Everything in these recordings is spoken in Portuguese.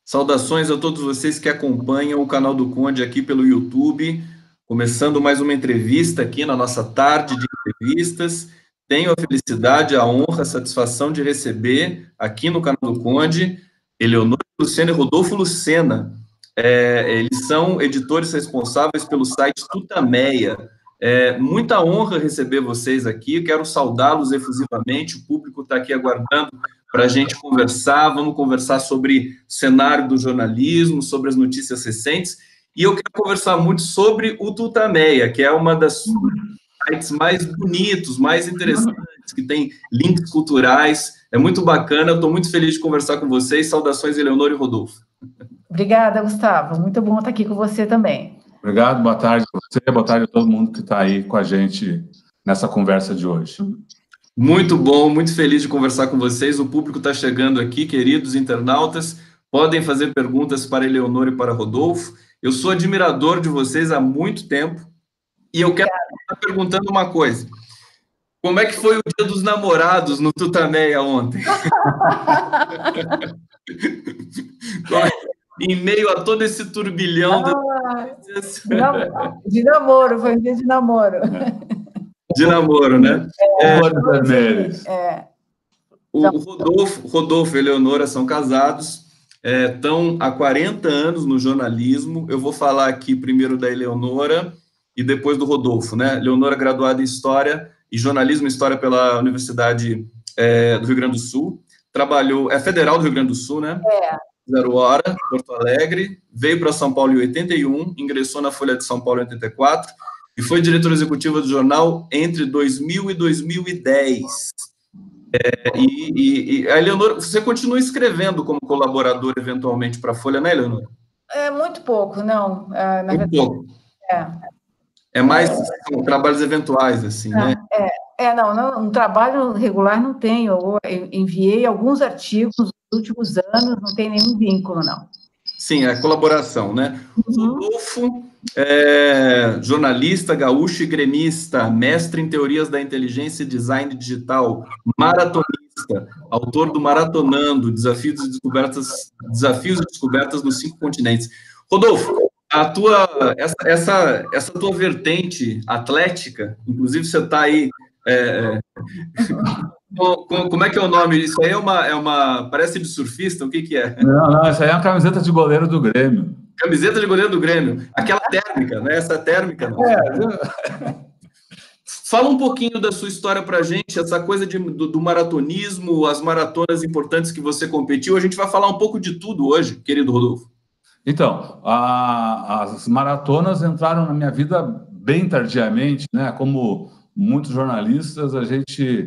Saudações a todos vocês que acompanham o canal do Conde aqui pelo YouTube, começando mais uma entrevista aqui na nossa tarde de entrevistas. Tenho a felicidade, a honra, a satisfação de receber aqui no canal do Conde Eleonora Lucena e Rodolfo Lucena. Eles são editores responsáveis pelo site Tutameia. Muita honra receber vocês aqui, quero saudá-los efusivamente, o público está aqui aguardando para a gente conversar, vamos conversar sobre o cenário do jornalismo, sobre as notícias recentes, e eu quero conversar muito sobre o Tutameia, que é uma das sites mais bonitos, mais interessantes, que tem links culturais, é muito bacana, eu estou muito feliz de conversar com vocês, saudações, Eleonora e Rodolfo. Obrigada, Gustavo, muito bom estar aqui com você também. Obrigado, boa tarde a você, boa tarde a todo mundo que está aí com a gente nessa conversa de hoje. Muito bom, muito feliz de conversar com vocês. O público está chegando aqui, queridos internautas. Podem fazer perguntas para Eleonora e para Rodolfo. Eu sou admirador de vocês há muito tempo e eu quero estar perguntando uma coisa. Como é que foi o Dia dos Namorados no Tutameia ontem? Em meio a todo esse turbilhão... De namoro, foi um dia de namoro. De namoro, né? O Rodolfo e a Eleonora são casados, estão há 40 anos no jornalismo. Eu vou falar aqui primeiro da Eleonora e depois do Rodolfo, né? Eleonora graduada em História e Jornalismo e História pela Universidade do Rio Grande do Sul. Trabalhou, Federal do Rio Grande do Sul, né? 0 Hora, Porto Alegre. Veio para São Paulo em 81, ingressou na Folha de São Paulo em 84 e foi diretora executiva do jornal entre 2000 e 2010. E a Eleonora, você continua escrevendo como colaboradora eventualmente para a Folha, né, Eleonora? Muito pouco, não. Muito pouco. É mais trabalhos eventuais, assim, né? Não, um trabalho regular não tenho. Eu enviei alguns artigos nos últimos anos, não tem nenhum vínculo, não. Sim, é colaboração, né? Rodolfo, jornalista, gaúcho e gremista, mestre em teorias da inteligência e design digital, maratonista, autor do Maratonando, Desafios e Descobertas nos 5 continentes. Rodolfo, essa tua vertente atlética, inclusive você está aí... Como é que é o nome? Isso aí parece de surfista? O que é? Não, isso aí é uma camiseta de goleiro do Grêmio. Camiseta de goleiro do Grêmio. Aquela térmica, né? Essa térmica. Não. Fala um pouquinho da sua história para a gente, essa coisa do maratonismo, as maratonas importantes que você competiu. A gente vai falar um pouco de tudo hoje, querido Rodolfo. Então, as maratonas entraram na minha vida bem tardiamente, né? Como muitos jornalistas, a gente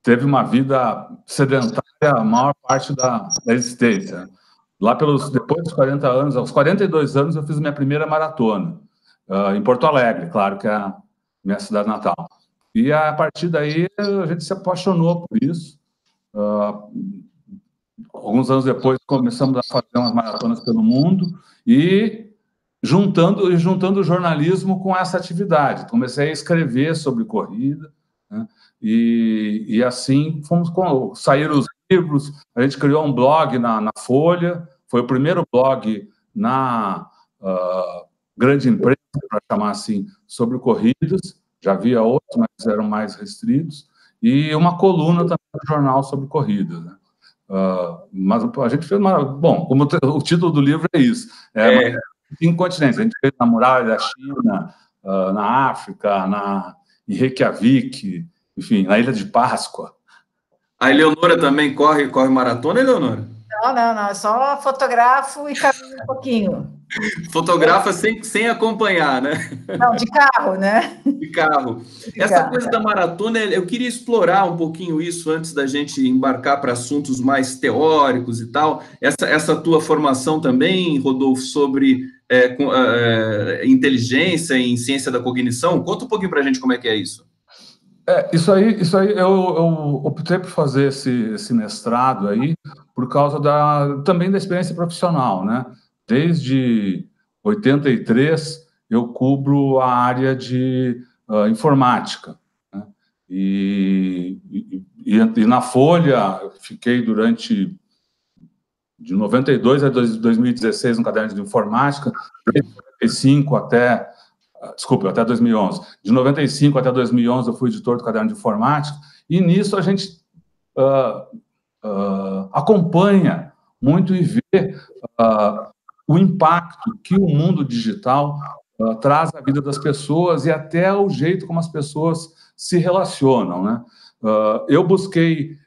teve uma vida sedentária a maior parte da existência. Lá depois dos 40 anos, aos 42 anos, eu fiz minha primeira maratona, em Porto Alegre, claro, que é a minha cidade natal. E a partir daí, a gente se apaixonou por isso. Alguns anos depois, começamos a fazer umas maratonas pelo mundo e juntando o jornalismo com essa atividade. Comecei a escrever sobre corrida, né? E assim saíram os livros, a gente criou um blog na Folha, foi o primeiro blog na grande imprensa, para chamar assim, sobre corridas, já havia outros, mas eram mais restritos, e uma coluna também no jornal sobre corridas, né? Mas a gente fez bom, como o título do livro é isso, 5 continentes. A gente fez na muralha da China, na África, em Reykjavik, enfim, na Ilha de Páscoa. A Eleonora também corre maratona, Eleonora? Não, só fotografo e caminho um pouquinho. Fotografa sem acompanhar, né? Não, de carro, né? De carro. Essa coisa da maratona, eu queria explorar um pouquinho isso antes da gente embarcar para assuntos mais teóricos e tal. Essa tua formação também, Rodolfo, sobre inteligência em ciência da cognição, conta um pouquinho para a gente como é que é isso. Isso aí eu optei por fazer esse mestrado aí por causa também da experiência profissional, né? Desde 83 eu cubro a área de informática, né? E na Folha eu fiquei durante de 92 a 2016 no caderno de informática, de 95 até 2011. De 95 até 2011 eu fui editor do caderno de informática, e nisso a gente acompanha muito e vê o impacto que o mundo digital traz à vida das pessoas e até o jeito como as pessoas se relacionam, né? Eu busquei,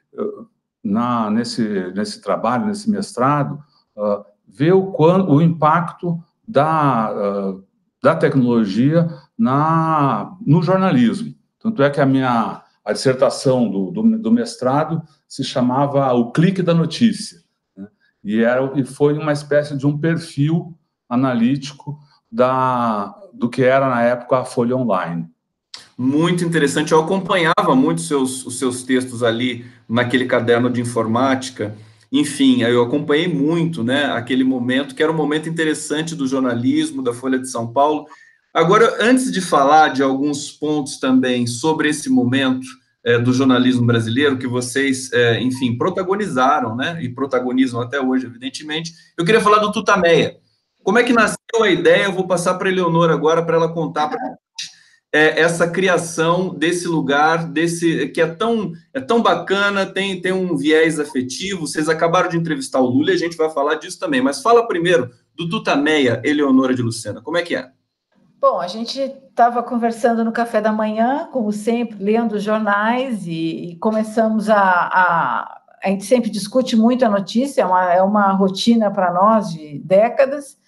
nesse trabalho, nesse mestrado, ver o impacto da tecnologia no jornalismo. Tanto é que a dissertação do mestrado se chamava O Clique da Notícia, né? E foi uma espécie de um perfil analítico do que era, na época, a Folha Online. Muito interessante. Eu acompanhava muito os seus textos ali naquele caderno de informática. Enfim, eu acompanhei muito, né, aquele momento, que era um momento interessante do jornalismo, da Folha de São Paulo. Agora, antes de falar de alguns pontos também sobre esse momento do jornalismo brasileiro, que vocês, enfim, protagonizaram, né, e protagonizam até hoje, evidentemente, eu queria falar do Tutameia. Como é que nasceu a ideia? Eu vou passar para a Eleonora agora, para ela contar para essa criação desse lugar, que é tão bacana, tem um viés afetivo. Vocês acabaram de entrevistar o Lula e a gente vai falar disso também, mas fala primeiro do Tutameia, Eleonora de Lucena, como é que é? Bom, a gente estava conversando no café da manhã, como sempre, lendo os jornais, e começamos a gente sempre discute muito a notícia, é uma rotina para nós de décadas.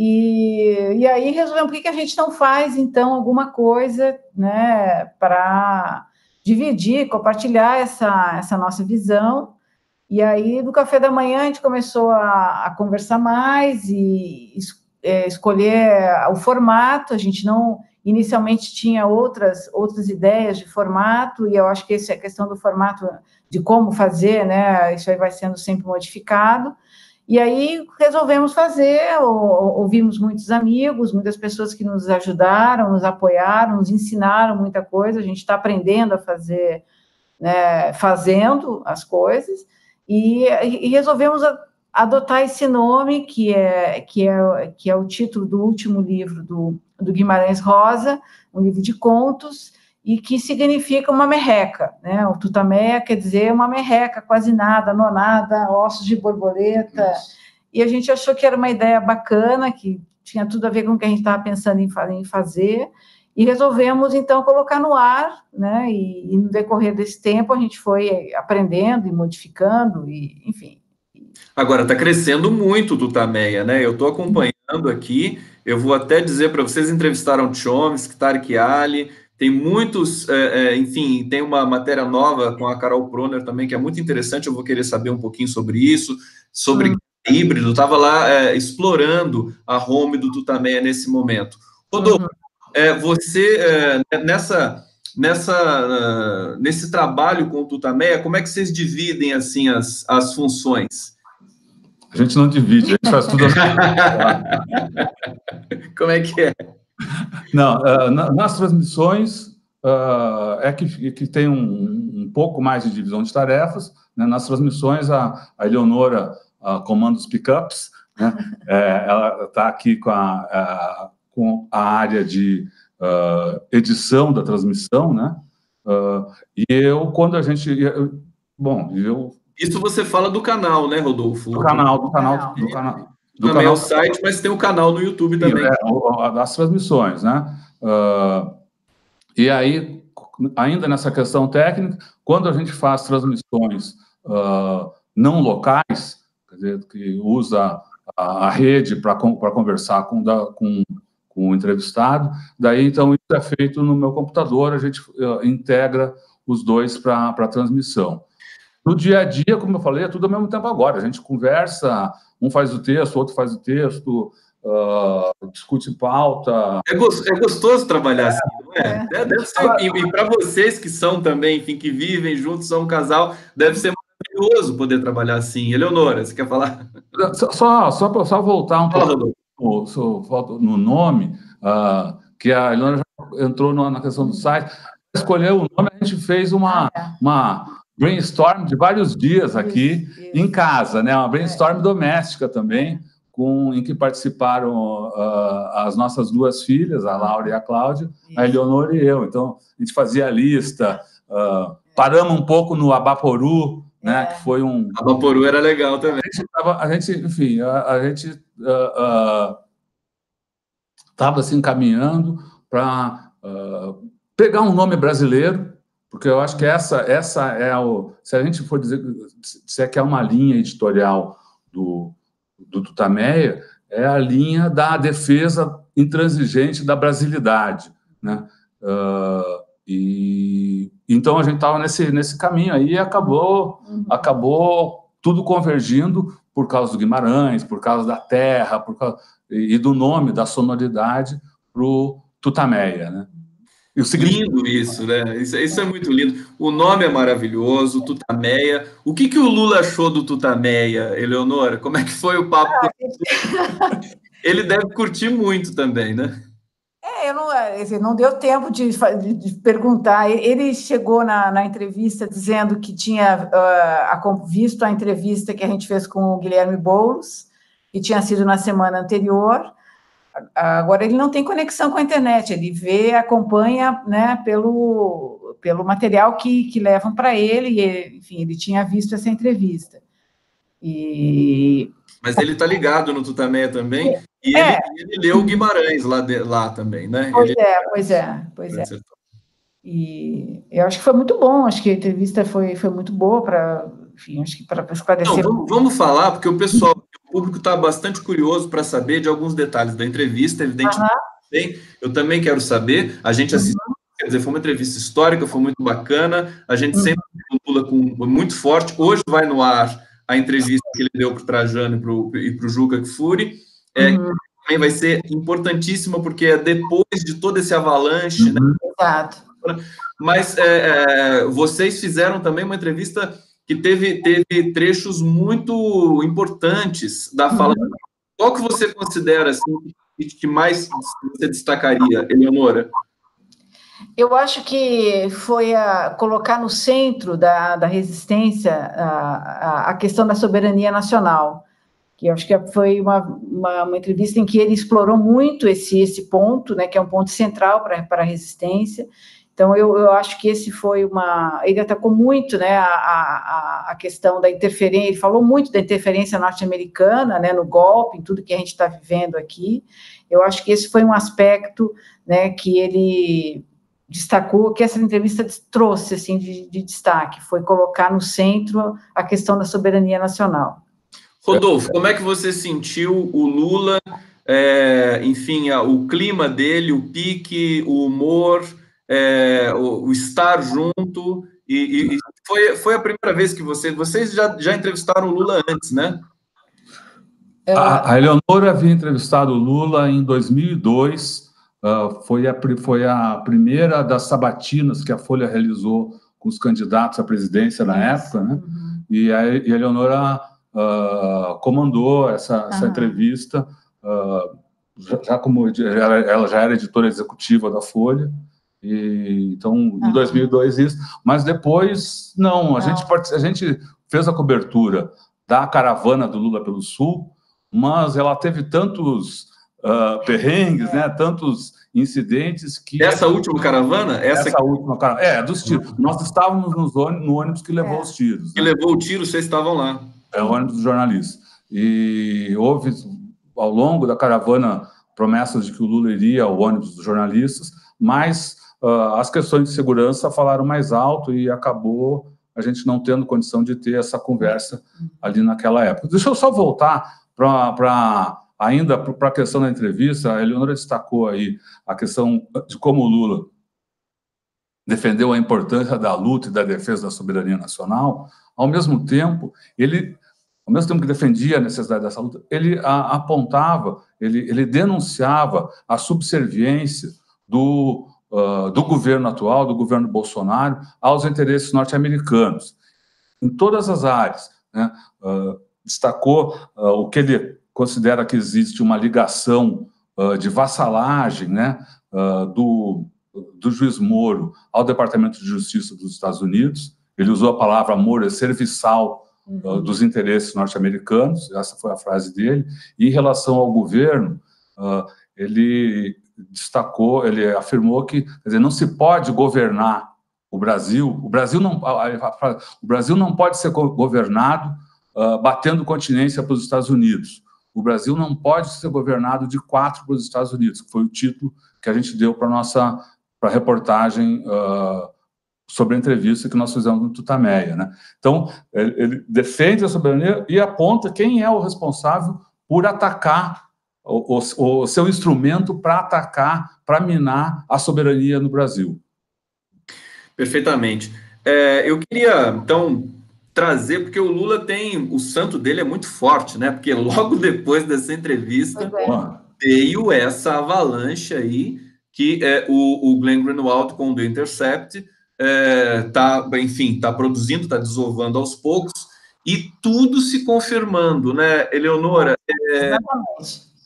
E aí resolvemos por que a gente não faz, então, alguma coisa, né, para dividir, compartilhar essa nossa visão. E aí, no café da manhã, a gente começou a conversar mais e escolher o formato. A gente não, inicialmente, tinha outras ideias de formato, e eu acho que essa é a questão do formato, de como fazer, né, isso aí vai sendo sempre modificado. E aí resolvemos fazer, ouvimos muitos amigos, muitas pessoas que nos ajudaram, nos apoiaram, nos ensinaram muita coisa. A gente está aprendendo a fazer, né, fazendo as coisas, e resolvemos adotar esse nome, que é o título do último livro do Guimarães Rosa, um livro de contos, e que significa uma merreca, né? O Tutameia quer dizer uma merreca, quase nada, nonada, ossos de borboleta. Isso. E a gente achou que era uma ideia bacana, que tinha tudo a ver com o que a gente estava pensando em fazer, e resolvemos, então, colocar no ar, né? E no decorrer desse tempo a gente foi aprendendo e modificando, e enfim. Agora, está crescendo muito o Tutameia, né? Eu estou acompanhando aqui, eu vou até dizer para vocês, entrevistaram Chomsky, Tarek Ali, tem muitos, enfim, tem uma matéria nova com a Carol Proner também, que é muito interessante, eu vou querer saber um pouquinho sobre isso, sobre híbrido, estava lá explorando a home do Tutameia nesse momento. Rodolfo, você, nesse trabalho com o Tutameia, como é que vocês dividem, assim, as funções? A gente não divide, a gente faz tudo assim. Como é que é? Não, nas transmissões que tem um pouco mais de divisão de tarefas, né? Nas transmissões, a Eleonora comanda os pickups, né? Ela está aqui com a área de edição da transmissão, né? E eu, quando a gente... Isso você fala do canal, né, Rodolfo? Do canal. Também é o site, mas tem o canal no YouTube também. Das transmissões, né? E aí, ainda nessa questão técnica, quando a gente faz transmissões não locais, quer dizer, que usa a rede para conversar com o entrevistado, daí, então, isso é feito no meu computador, a gente integra os dois para a transmissão. No dia a dia, como eu falei, é tudo ao mesmo tempo agora. A gente conversa, um faz o texto, outro faz o texto, discute pauta. É gostoso trabalhar assim, não é? Deve ser, e para vocês que são também, enfim, que vivem juntos, são um casal, deve ser maravilhoso poder trabalhar assim. Eleonora, você quer falar? Só voltar um pouco no nome, que a Eleonora já entrou na questão do site. Escolher o nome, a gente fez uma brainstorm de vários dias aqui em casa, né? Uma brainstorm doméstica também, em que participaram as nossas duas filhas, a Laura e a Cláudia, a Eleonora e eu. Então, a gente fazia a lista, paramos um pouco no Abaporu, né? Que foi um... Abaporu era legal também. A gente estava assim, caminhando para pegar um nome brasileiro, porque eu acho que essa é se a gente for dizer se é que é uma linha editorial do Tutameia, é a linha da defesa intransigente da brasilidade, né? Então a gente estava nesse caminho aí e acabou tudo convergindo por causa do Guimarães, por causa da terra, e do nome, da sonoridade para o Tutameia, né? Lindo isso, né? Isso é muito lindo. O nome é maravilhoso, Tutameia. O que o Lula achou do Tutameia, Eleonora? Como é que foi o papo? Ele deve curtir muito também, né? Não deu tempo de perguntar. Ele chegou na entrevista dizendo que tinha visto a entrevista que a gente fez com o Guilherme Boulos, que tinha sido na semana anterior. Agora, ele não tem conexão com a internet, ele acompanha, né, pelo material que levam para ele, e, enfim, ele tinha visto essa entrevista. Mas ele está ligado no Tutameia também, e ele leu o Guimarães lá também, né? Pois é. E eu acho que foi muito bom, acho que a entrevista foi muito boa para esclarecer. Não, vamos falar, porque o público está bastante curioso para saber de alguns detalhes da entrevista, evidentemente. Eu também quero saber. A gente assistiu, quer dizer, foi uma entrevista histórica, foi muito bacana. A gente sempre vincula muito forte. Hoje vai no ar a entrevista que ele deu para o Trajano e para o Juca Kfouri. Também vai ser importantíssima, porque é depois de todo esse avalanche, né? Exato. Mas vocês fizeram também uma entrevista que teve trechos muito importantes da fala. Qual que você considera assim, que mais você destacaria, Eleonora? Eu acho que foi colocar no centro da resistência a questão da soberania nacional, que eu acho que foi uma entrevista em que ele explorou muito esse ponto, né, que é um ponto central para a resistência. Então, eu acho que esse foi ele atacou muito, né, a questão da interferência, ele falou muito da interferência norte-americana, né, no golpe, em tudo que a gente está vivendo aqui. Eu acho que esse foi um aspecto, né, que ele destacou, que essa entrevista trouxe, assim, de destaque, foi colocar no centro a questão da soberania nacional. Rodolfo, como é que você sentiu o Lula, enfim, o clima dele, o pique, o humor, o estar junto, e foi a primeira vez que vocês já entrevistaram o Lula antes, né? A Eleonora havia entrevistado o Lula em 2002, foi a primeira das sabatinas que a Folha realizou com os candidatos à presidência na época, né? E a Eleonora comandou essa entrevista, como ela já era editora executiva da Folha, então, em 2002 isso, mas depois, não, a gente fez a cobertura da caravana do Lula pelo Sul, mas ela teve tantos perrengues, né, tantos incidentes que... Essa última caravana? Essa última caravana, dos tiros. Nós estávamos no ônibus que levou os tiros. Né? Que levou o tiro, vocês estavam lá. É o ônibus dos jornalistas. E houve, ao longo da caravana, promessas de que o Lula iria ao ônibus dos jornalistas, mas as questões de segurança falaram mais alto e acabou a gente não tendo condição de ter essa conversa ali naquela época. Deixa eu só voltar ainda para a questão da entrevista. A Eleonora destacou aí a questão de como o Lula defendeu a importância da luta e da defesa da soberania nacional. Ao mesmo tempo que defendia a necessidade dessa luta, ele apontava, ele denunciava a subserviência do governo atual, do governo Bolsonaro, aos interesses norte-americanos, em todas as áreas, né? Destacou o que ele considera que existe uma ligação de vassalagem, né, do juiz Moro ao Departamento de Justiça dos Estados Unidos. ele usou a palavra amor é serviçal dos interesses norte-americanos, essa foi a frase dele, e em relação ao governo, ele destacou, ele afirmou que, quer dizer, não se pode governar o Brasil não pode ser governado batendo continência para os Estados Unidos. O Brasil não pode ser governado de 4 para os Estados Unidos, que foi o título que a gente deu para a reportagem sobre a entrevista que nós fizemos no Tutameia, né? Então, ele defende a soberania e aponta quem é o responsável por atacar o seu instrumento para atacar, para minar a soberania no Brasil. Perfeitamente. Eu queria, então, trazer, porque o Lula o santo dele é muito forte, né? Porque logo depois dessa entrevista veio essa avalanche aí, que o Glenn Greenwald com o The Intercept está produzindo, está desovando aos poucos, e tudo se confirmando, né, Eleonora?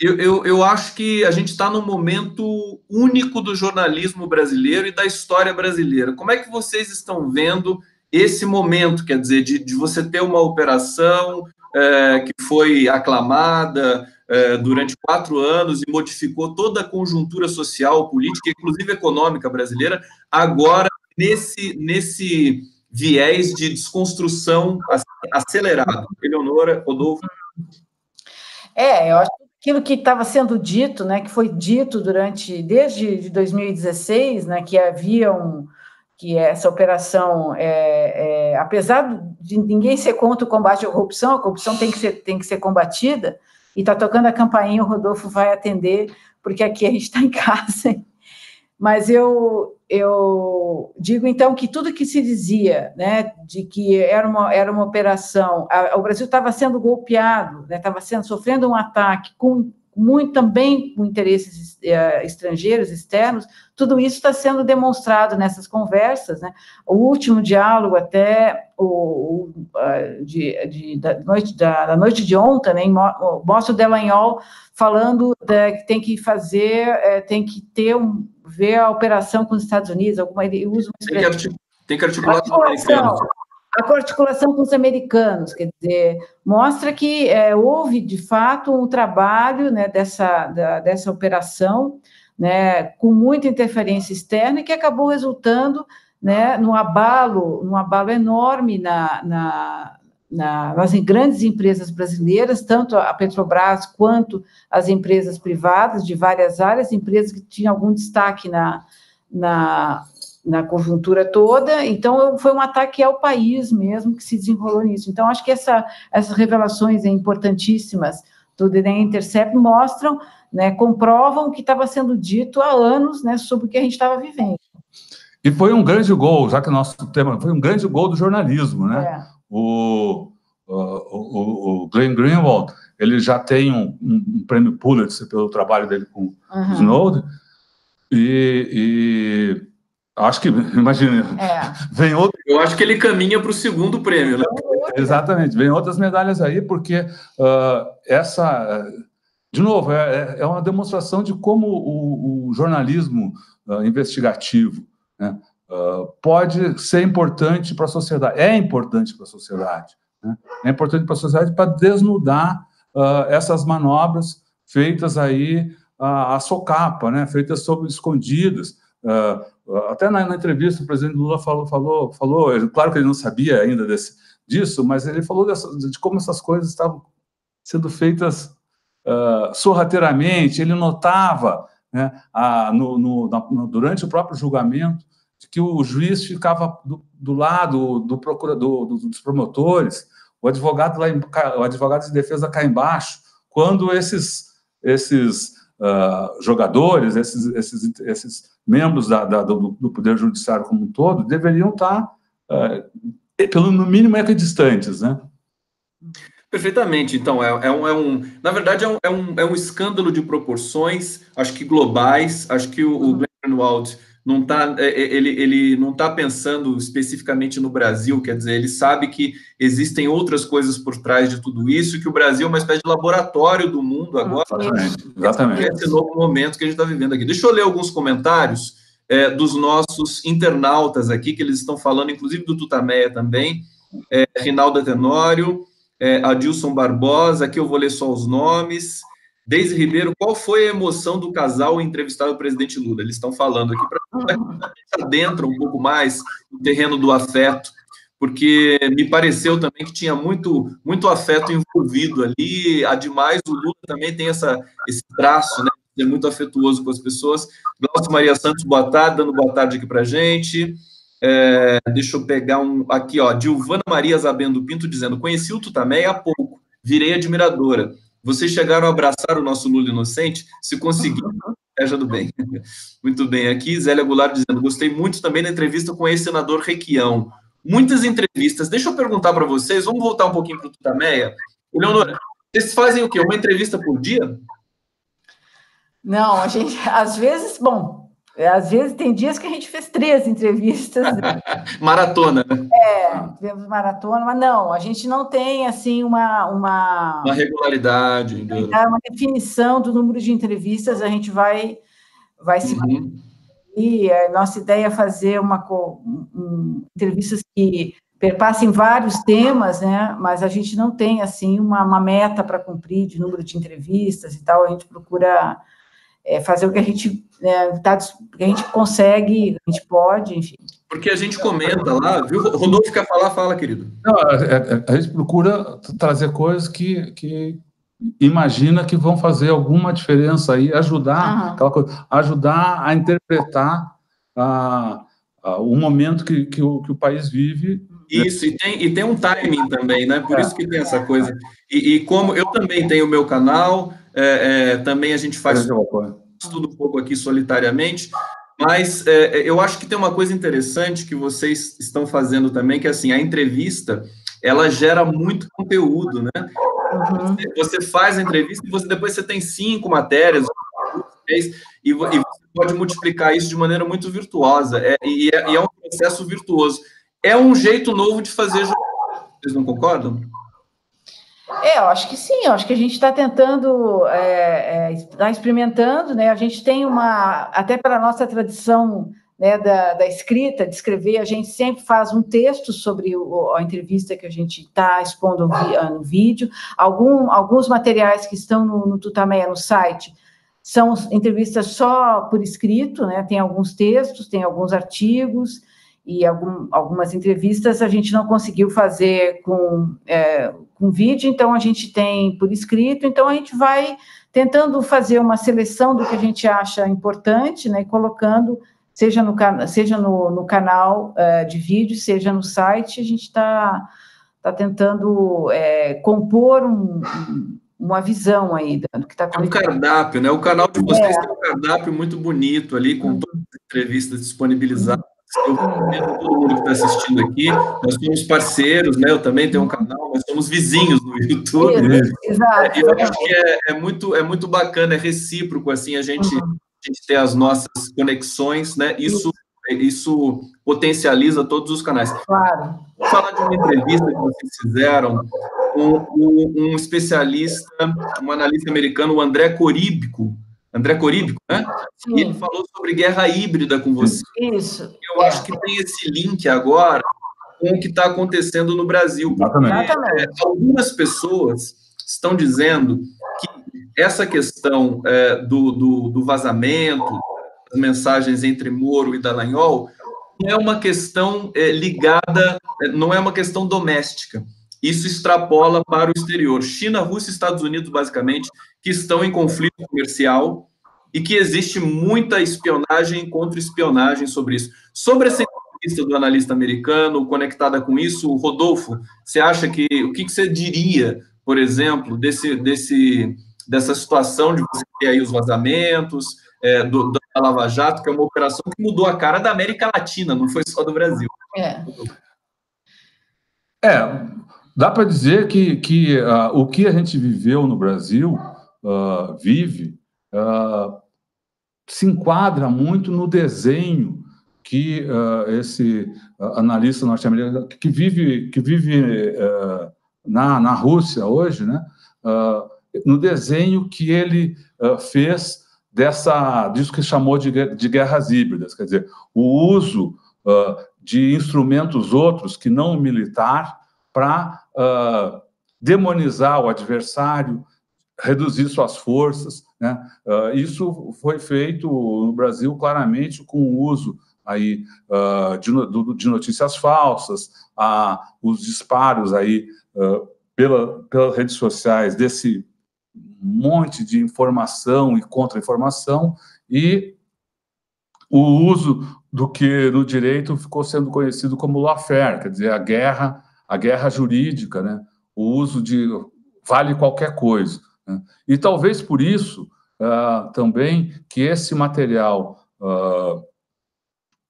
Eu acho que a gente está num momento único do jornalismo brasileiro e da história brasileira. Como é que vocês estão vendo esse momento, quer dizer, de você ter uma operação que foi aclamada durante 4 anos e modificou toda a conjuntura social, política, inclusive econômica brasileira, agora nesse viés de desconstrução acelerado? Eleonora, Rodolfo? Eu acho que aquilo que estava sendo dito, né, que foi dito desde 2016, né, que que essa operação, apesar de ninguém ser contra o combate à corrupção, a corrupção tem que ser combatida, e está tocando a campainha, o Rodolfo vai atender, porque aqui a gente está em casa, hein? Mas eu digo, então, que tudo que se dizia, né, de que era uma operação, o Brasil estava sendo golpeado, né, estava sofrendo um ataque também com interesses estrangeiros, externos, tudo isso está sendo demonstrado nessas conversas, né? O último diálogo até da noite de ontem, né, mostra o Dallagnol falando que tem que ver a operação com os Estados Unidos, ele usa uma expressão. Tem que articular com os americanos. A articulação com os americanos, quer dizer, mostra que houve, de fato, um trabalho, né, dessa operação, né, com muita interferência externa, e que acabou resultando, né, num abalo enorme nas grandes empresas brasileiras, tanto a Petrobras quanto as empresas privadas de várias áreas, empresas que tinham algum destaque na conjuntura toda. Então, foi um ataque ao país mesmo que se desenrolou nisso. Então, acho que essas revelações importantíssimas do The Intercept mostram, né, comprovam o que estava sendo dito há anos, né, sobre o que a gente estava vivendo. E foi um grande gol, já que o nosso tema foi um grande gol do jornalismo, né? O Glenn Greenwald, ele já tem um prêmio Pulitzer pelo trabalho dele com o Snowden, e acho que, imagina, vem outro... Eu acho que ele caminha para o segundo prêmio, né? Exatamente, vem outras medalhas aí, porque de novo, é uma demonstração de como o jornalismo investigativo, né, pode ser importante para a sociedade, é importante para a sociedade, né? É importante para a sociedade para desnudar essas manobras feitas aí a socapa, né, feitas escondidas. Até na entrevista o presidente Lula falou, claro que ele não sabia ainda disso, mas ele falou de como essas coisas estavam sendo feitas sorrateiramente. Ele notava, né, durante o próprio julgamento, de que o juiz ficava do lado dos promotores, o advogado de defesa cá embaixo, quando esses jogadores, esses membros do Poder Judiciário como um todo, deveriam estar, no mínimo, equidistantes, né? Perfeitamente. Então, na verdade, é um escândalo de proporções, acho que globais. Acho que o Glenn Greenwald ele não está pensando especificamente no Brasil, quer dizer, ele sabe que existem outras coisas por trás de tudo isso, e que o Brasil é uma espécie de laboratório do mundo agora. Exatamente. Esse novo momento que a gente está vivendo aqui. Deixa eu ler alguns comentários. dos nossos internautas aqui, que eles estão falando, inclusive do Tutameia também, Rinalda Tenório, Adilson Barbosa, aqui eu vou ler só os nomes. Deise Ribeiro, qual foi a emoção do casal entrevistado o presidente Lula? Eles estão falando aqui para adentrar um pouco mais no terreno do afeto, porque me pareceu também que tinha muito afeto envolvido ali. Ademais, o Lula também tem esse traço, né, de ser muito afetuoso com as pessoas. Glaucio Maria Santos, boa tarde, dando boa tarde aqui para a gente. Deixa eu pegar aqui, ó, Dilvana Maria Zabendo Pinto dizendo, conheci o Tutameia há pouco, virei admiradora. Vocês chegaram a abraçar o nosso Lula inocente? Se conseguiram, inveja do bem. Muito bem. Aqui, Zélia Goulart dizendo, gostei muito também da entrevista com o ex-senador Requião. Muitas entrevistas. Deixa eu perguntar para vocês, vamos voltar um pouquinho para o Tutameia. Leonor, vocês fazem o quê? Uma entrevista por dia? Não, a gente, às vezes tem dias que a gente fez 3 entrevistas. Maratona, né? Tivemos maratona, mas não, a gente não tem, assim, uma regularidade. Uma definição do número de entrevistas, a gente vai se... E a nossa ideia é fazer entrevistas que perpassem vários temas, né? Mas a gente não tem, assim, uma meta para cumprir de número de entrevistas e tal, a gente procura... fazer o que a gente consegue, a gente pode, enfim. Porque a gente comenta lá, viu? Rodolfo quer falar? Fala, querido. Não, a gente procura trazer coisas que imagina que vão fazer alguma diferença aí, ajudar a interpretar o momento que o país vive. Isso, e tem um timing também, né? Por isso que tem essa coisa. E como eu também tenho o meu canal, também a gente faz tudo um pouco aqui solitariamente, mas eu acho que tem uma coisa interessante que vocês estão fazendo também, que assim, a entrevista, ela gera muito conteúdo, né? Você faz a entrevista e depois você tem 5 matérias, 6, e você pode multiplicar isso de maneira muito virtuosa, e é um processo virtuoso. É um jeito novo de fazer jornalismo, vocês não concordam? Eu acho que sim, eu acho que a gente está tentando, está experimentando, né? A gente tem até pela nossa tradição, né, da escrita, de escrever, a gente sempre faz um texto sobre a entrevista que a gente está expondo no vídeo. Alguns materiais que estão no Tutameia, no site, são entrevistas só por escrito, né? Tem alguns textos, tem alguns artigos, e algumas entrevistas a gente não conseguiu fazer com vídeo, então a gente tem por escrito, então a gente vai tentando fazer uma seleção do que a gente acha importante, né, colocando, seja no canal de vídeo, seja no site, a gente está tentando compor uma visão aí do que está acontecendo. É um cardápio, né? O canal de vocês tem um cardápio muito bonito ali, com todas as entrevistas disponibilizadas. Eu recomendo todo mundo que está assistindo aqui. Nós somos parceiros, né? Eu também tenho um canal, nós somos vizinhos no YouTube. Exato. E eu acho que é muito bacana, é recíproco, assim, a gente ter as nossas conexões, né? Isso potencializa todos os canais. Claro. Vou falar de uma entrevista que vocês fizeram com um especialista, um analista americano, o André Coríbico, né? Sim. E ele falou sobre guerra híbrida com você. Isso. Eu acho que tem esse link agora com o que está acontecendo no Brasil. Exatamente. Algumas pessoas estão dizendo que essa questão do vazamento, das mensagens entre Moro e Dallagnol, não é uma questão ligada, não é uma questão doméstica. Isso extrapola para o exterior. China, Rússia e Estados Unidos, basicamente, que estão em conflito comercial e que existe muita espionagem e contra-espionagem sobre isso. Sobre essa entrevista do analista americano, conectada com isso, Rodolfo, você acha que... O que você diria, por exemplo, dessa situação de você ter aí os vazamentos, da Lava Jato, que é uma operação que mudou a cara da América Latina, não foi só do Brasil. Dá para dizer que o que a gente viveu no Brasil, se enquadra muito no desenho que esse analista norte-americano, que vive na Rússia hoje, né, no desenho que ele fez disso que chamou de guerras híbridas, quer dizer, o uso de instrumentos outros que não o militar para demonizar o adversário, reduzir suas forças, né? Isso foi feito no Brasil claramente com o uso aí de notícias falsas, os disparos aí pelas redes sociais desse monte de informação e contra-informação, e o uso do que no direito ficou sendo conhecido como lawfare, quer dizer, a guerra jurídica, né? O uso de vale qualquer coisa, né? E talvez por isso também que esse material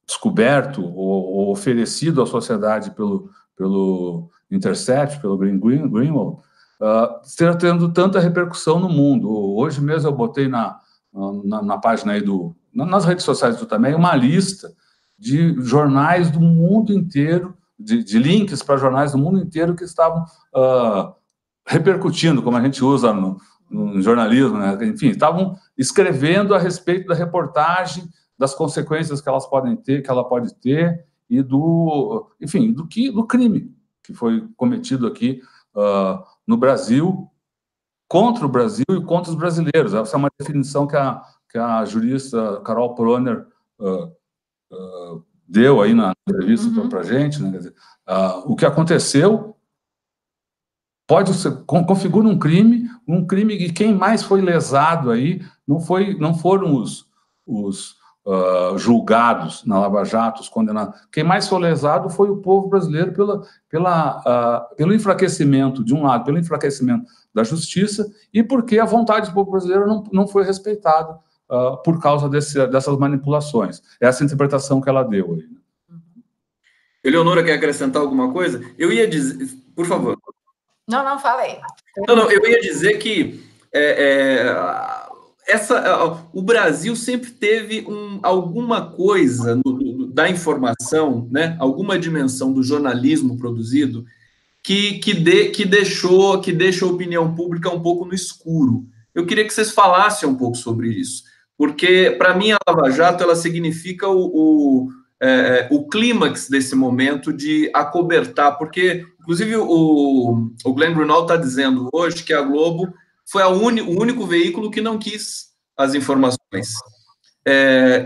descoberto ou oferecido à sociedade pelo Intercept, pelo Greenwald, esteja tendo tanta repercussão no mundo. Hoje mesmo eu botei na página aí nas redes sociais do Também uma lista de jornais do mundo inteiro, de links para jornais do mundo inteiro que estavam repercutindo, como a gente usa no jornalismo, né? Enfim, estavam escrevendo a respeito da reportagem, das consequências que ela pode ter e do crime que foi cometido aqui no Brasil, contra o Brasil e contra os brasileiros. Essa é uma definição que a jurista Carol Proner deu aí na entrevista para a gente, né? Quer dizer, o que aconteceu configura um crime e quem mais foi lesado aí não foram os julgados na Lava Jato, os condenados. Quem mais foi lesado foi o povo brasileiro pelo enfraquecimento, de um lado, pelo enfraquecimento da justiça, e porque a vontade do povo brasileiro não foi respeitada por causa dessas manipulações. Essa interpretação que ela deu aí. Eleonora, quer acrescentar alguma coisa? Eu ia dizer... Por favor. Não, fala aí. Não, eu ia dizer que o Brasil sempre teve alguma coisa da informação, né? Alguma dimensão do jornalismo produzido que deixou a opinião pública um pouco no escuro. Eu queria que vocês falassem um pouco sobre isso, porque, para mim, a Lava Jato ela significa o clímax desse momento de acobertar, porque, inclusive, o Glenn Greenwald está dizendo hoje que a Globo foi o único veículo que não quis as informações.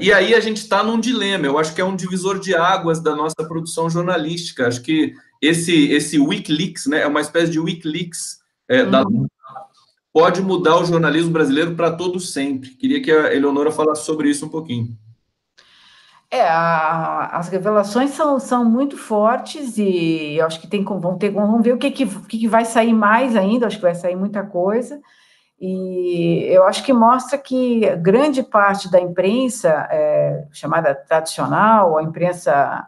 E aí a gente está num dilema. Eu acho que é um divisor de águas da nossa produção jornalística. Acho que esse Wikileaks, né, é uma espécie de Wikileaks pode mudar o jornalismo brasileiro para todo sempre. Queria que a Eleonora falasse sobre isso um pouquinho. As revelações são muito fortes e eu acho que vamos ver o que vai sair mais ainda. Acho que vai sair muita coisa. E eu acho que mostra que grande parte da imprensa chamada tradicional, a imprensa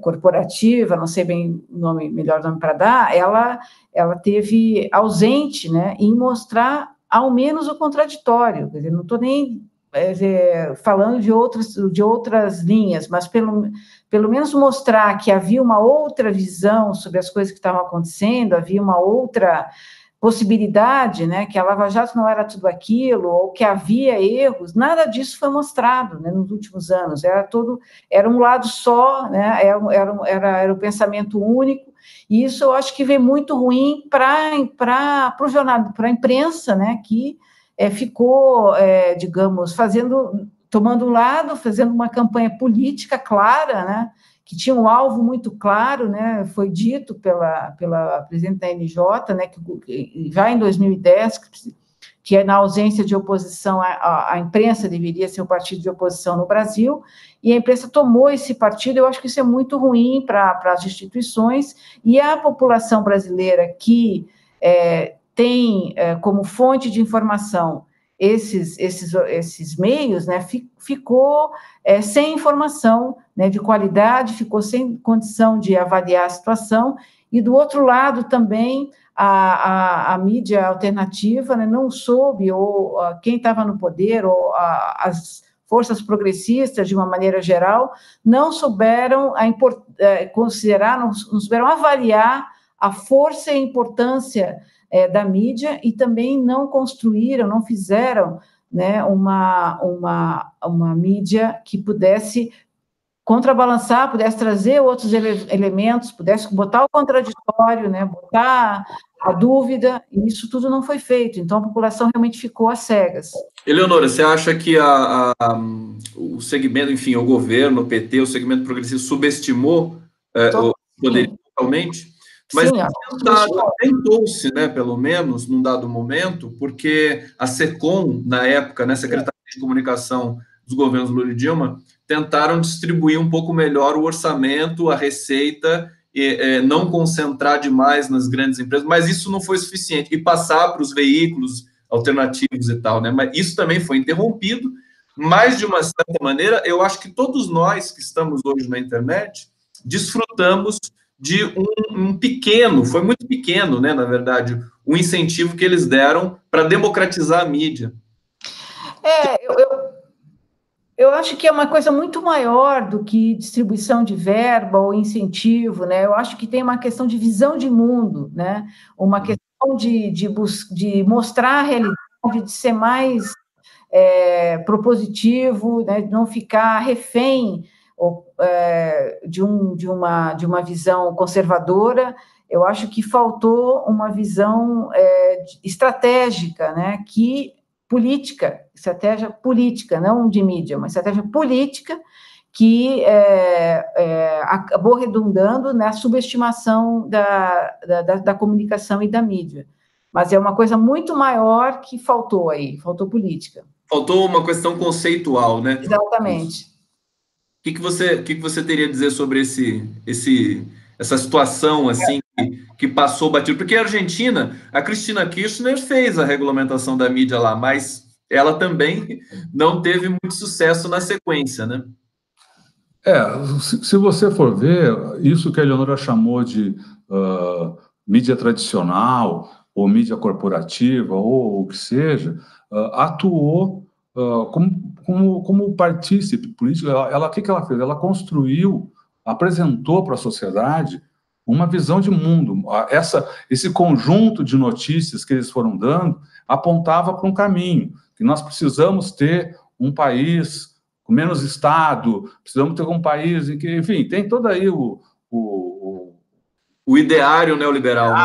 corporativa, não sei bem o melhor nome para dar, ela teve ausente, né, em mostrar ao menos o contraditório. Quer dizer, não estou nem falando de outras linhas, mas pelo menos mostrar que havia uma outra visão sobre as coisas que estavam acontecendo, havia uma outra possibilidade, né, que a Lava Jato não era tudo aquilo, ou que havia erros. Nada disso foi mostrado, né, nos últimos anos. Era um lado só, né, era o pensamento único, e isso eu acho que veio muito ruim para o jornal, para a imprensa, né, que ficou, digamos, tomando um lado, fazendo uma campanha política clara, né, que tinha um alvo muito claro, né, foi dito pela presidente da NJ, né, que já em 2010, que na ausência de oposição, a imprensa deveria ser o partido de oposição no Brasil, e a imprensa tomou esse partido. Eu acho que isso é muito ruim para as instituições, e a população brasileira que tem como fonte de informação esses meios, né, ficou sem informação, né, de qualidade, ficou sem condição de avaliar a situação, e do outro lado também a mídia alternativa, né, não soube, ou quem estava no poder, ou as forças progressistas, de uma maneira geral, não souberam considerar, não souberam avaliar a força e a importância da mídia, e também não construíram, não fizeram né, uma mídia que pudesse contrabalançar, pudesse trazer outros elementos, pudesse botar o contraditório, né, botar a dúvida, e isso tudo não foi feito. Então, a população realmente ficou às cegas. Eleonora, você acha que o segmento, enfim, o governo, o PT, o segmento progressista, subestimou o poder totalmente? Mas tentou-se, né, pelo menos, num dado momento, porque a SECOM, na época, né, Secretaria de Comunicação dos governos Lula e Dilma, tentaram distribuir um pouco melhor o orçamento, a receita, e não concentrar demais nas grandes empresas, mas isso não foi suficiente, e passar para os veículos alternativos e tal, né? Mas isso também foi interrompido, mas, de uma certa maneira, eu acho que todos nós que estamos hoje na internet desfrutamos de um pequeno, foi muito pequeno, né, na verdade, o incentivo que eles deram para democratizar a mídia. Eu acho que é uma coisa muito maior do que distribuição de verba ou incentivo, né? Eu acho que tem uma questão de visão de mundo, né? Uma questão de mostrar a realidade, de ser mais propositivo, né? De não ficar refém de uma visão conservadora. Eu acho que faltou uma visão estratégica, né? Política, estratégia política, não de mídia, uma estratégia política que acabou redundando na subestimação da comunicação e da mídia. Mas é uma coisa muito maior que faltou aí, faltou política. Faltou uma questão conceitual, né? Exatamente. O que você teria a dizer sobre essa situação assim que passou batido? Porque a Argentina, a Cristina Kirchner fez a regulamentação da mídia lá, mas ela também não teve muito sucesso na sequência, né? Se você for ver, isso que a Eleonora chamou de mídia tradicional, ou mídia corporativa, ou o que seja, atuou como partícipe político. O que ela fez? Ela construiu, apresentou para a sociedade uma visão de mundo. Esse conjunto de notícias que eles foram dando apontava para um caminho, que nós precisamos ter um país com menos Estado, precisamos ter um país em que, enfim, tem todo aí o ideário neoliberal, né?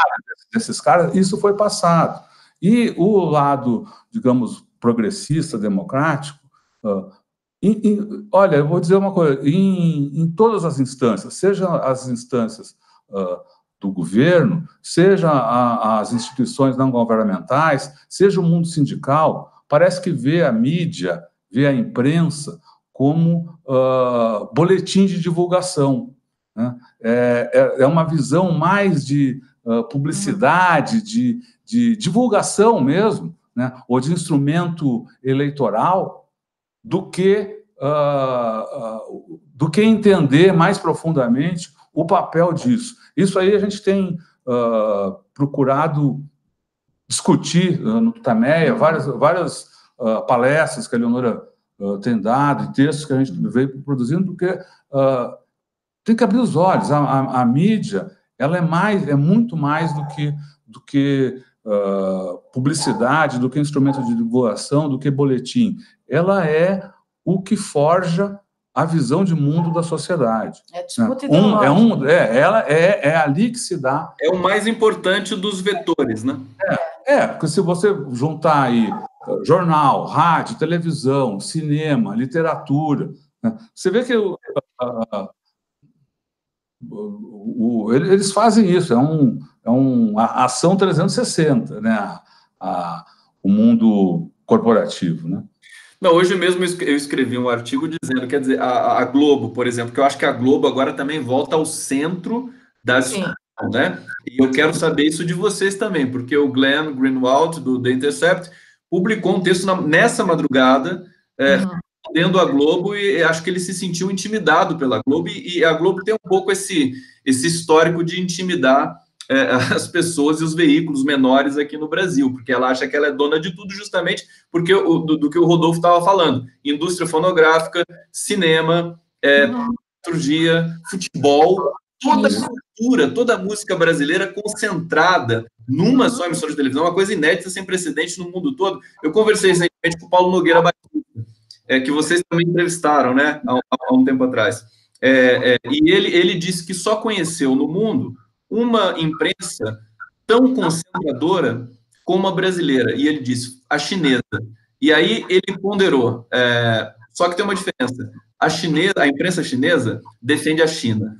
Desses caras. Isso foi passado. E o lado, digamos, progressista, democrático, olha, eu vou dizer uma coisa, em todas as instâncias, seja as instâncias do governo, seja as instituições não governamentais, seja o mundo sindical, parece que vê a mídia, vê a imprensa como boletim de divulgação, né? É uma visão mais de publicidade, de divulgação mesmo, né? Ou de instrumento eleitoral, do que entender mais profundamente o papel disso. Isso aí a gente tem procurado discutir no Tutameia, várias palestras que a Eleonora tem dado, e textos que a gente veio produzindo, porque tem que abrir os olhos. A mídia, ela é muito mais do que publicidade, do que instrumento de divulgação, do que boletim. Ela é o que forja a visão de mundo da sociedade. Ela é ali que se dá. É o mais importante dos vetores, né? Porque se você juntar aí jornal, rádio, televisão, cinema, literatura, né, você vê que eles fazem isso, é uma ação 360, né? O mundo corporativo, né? Não, hoje mesmo eu escrevi um artigo dizendo, quer dizer, a Globo, por exemplo, que eu acho que a Globo agora também volta ao centro da discussão, né? E eu quero saber isso de vocês também, porque o Glenn Greenwald, do The Intercept, publicou um texto nessa madrugada, respondendo a Globo, e acho que ele se sentiu intimidado pela Globo, e a Globo tem um pouco esse histórico de intimidar as pessoas e os veículos menores aqui no Brasil, porque ela acha que ela é dona de tudo, justamente porque do que o Rodolfo estava falando: indústria fonográfica, cinema, dramaturgia, futebol, toda a cultura, toda a música brasileira concentrada numa só emissora de televisão, uma coisa inédita, sem precedente no mundo todo. Eu conversei recentemente com o Paulo Nogueira Batista, que vocês também entrevistaram, né, há um tempo atrás. E ele disse que só conheceu no mundo uma imprensa tão concentradora como a brasileira, e ele disse, a chinesa. E aí ele ponderou, só que tem uma diferença, a imprensa chinesa defende a China.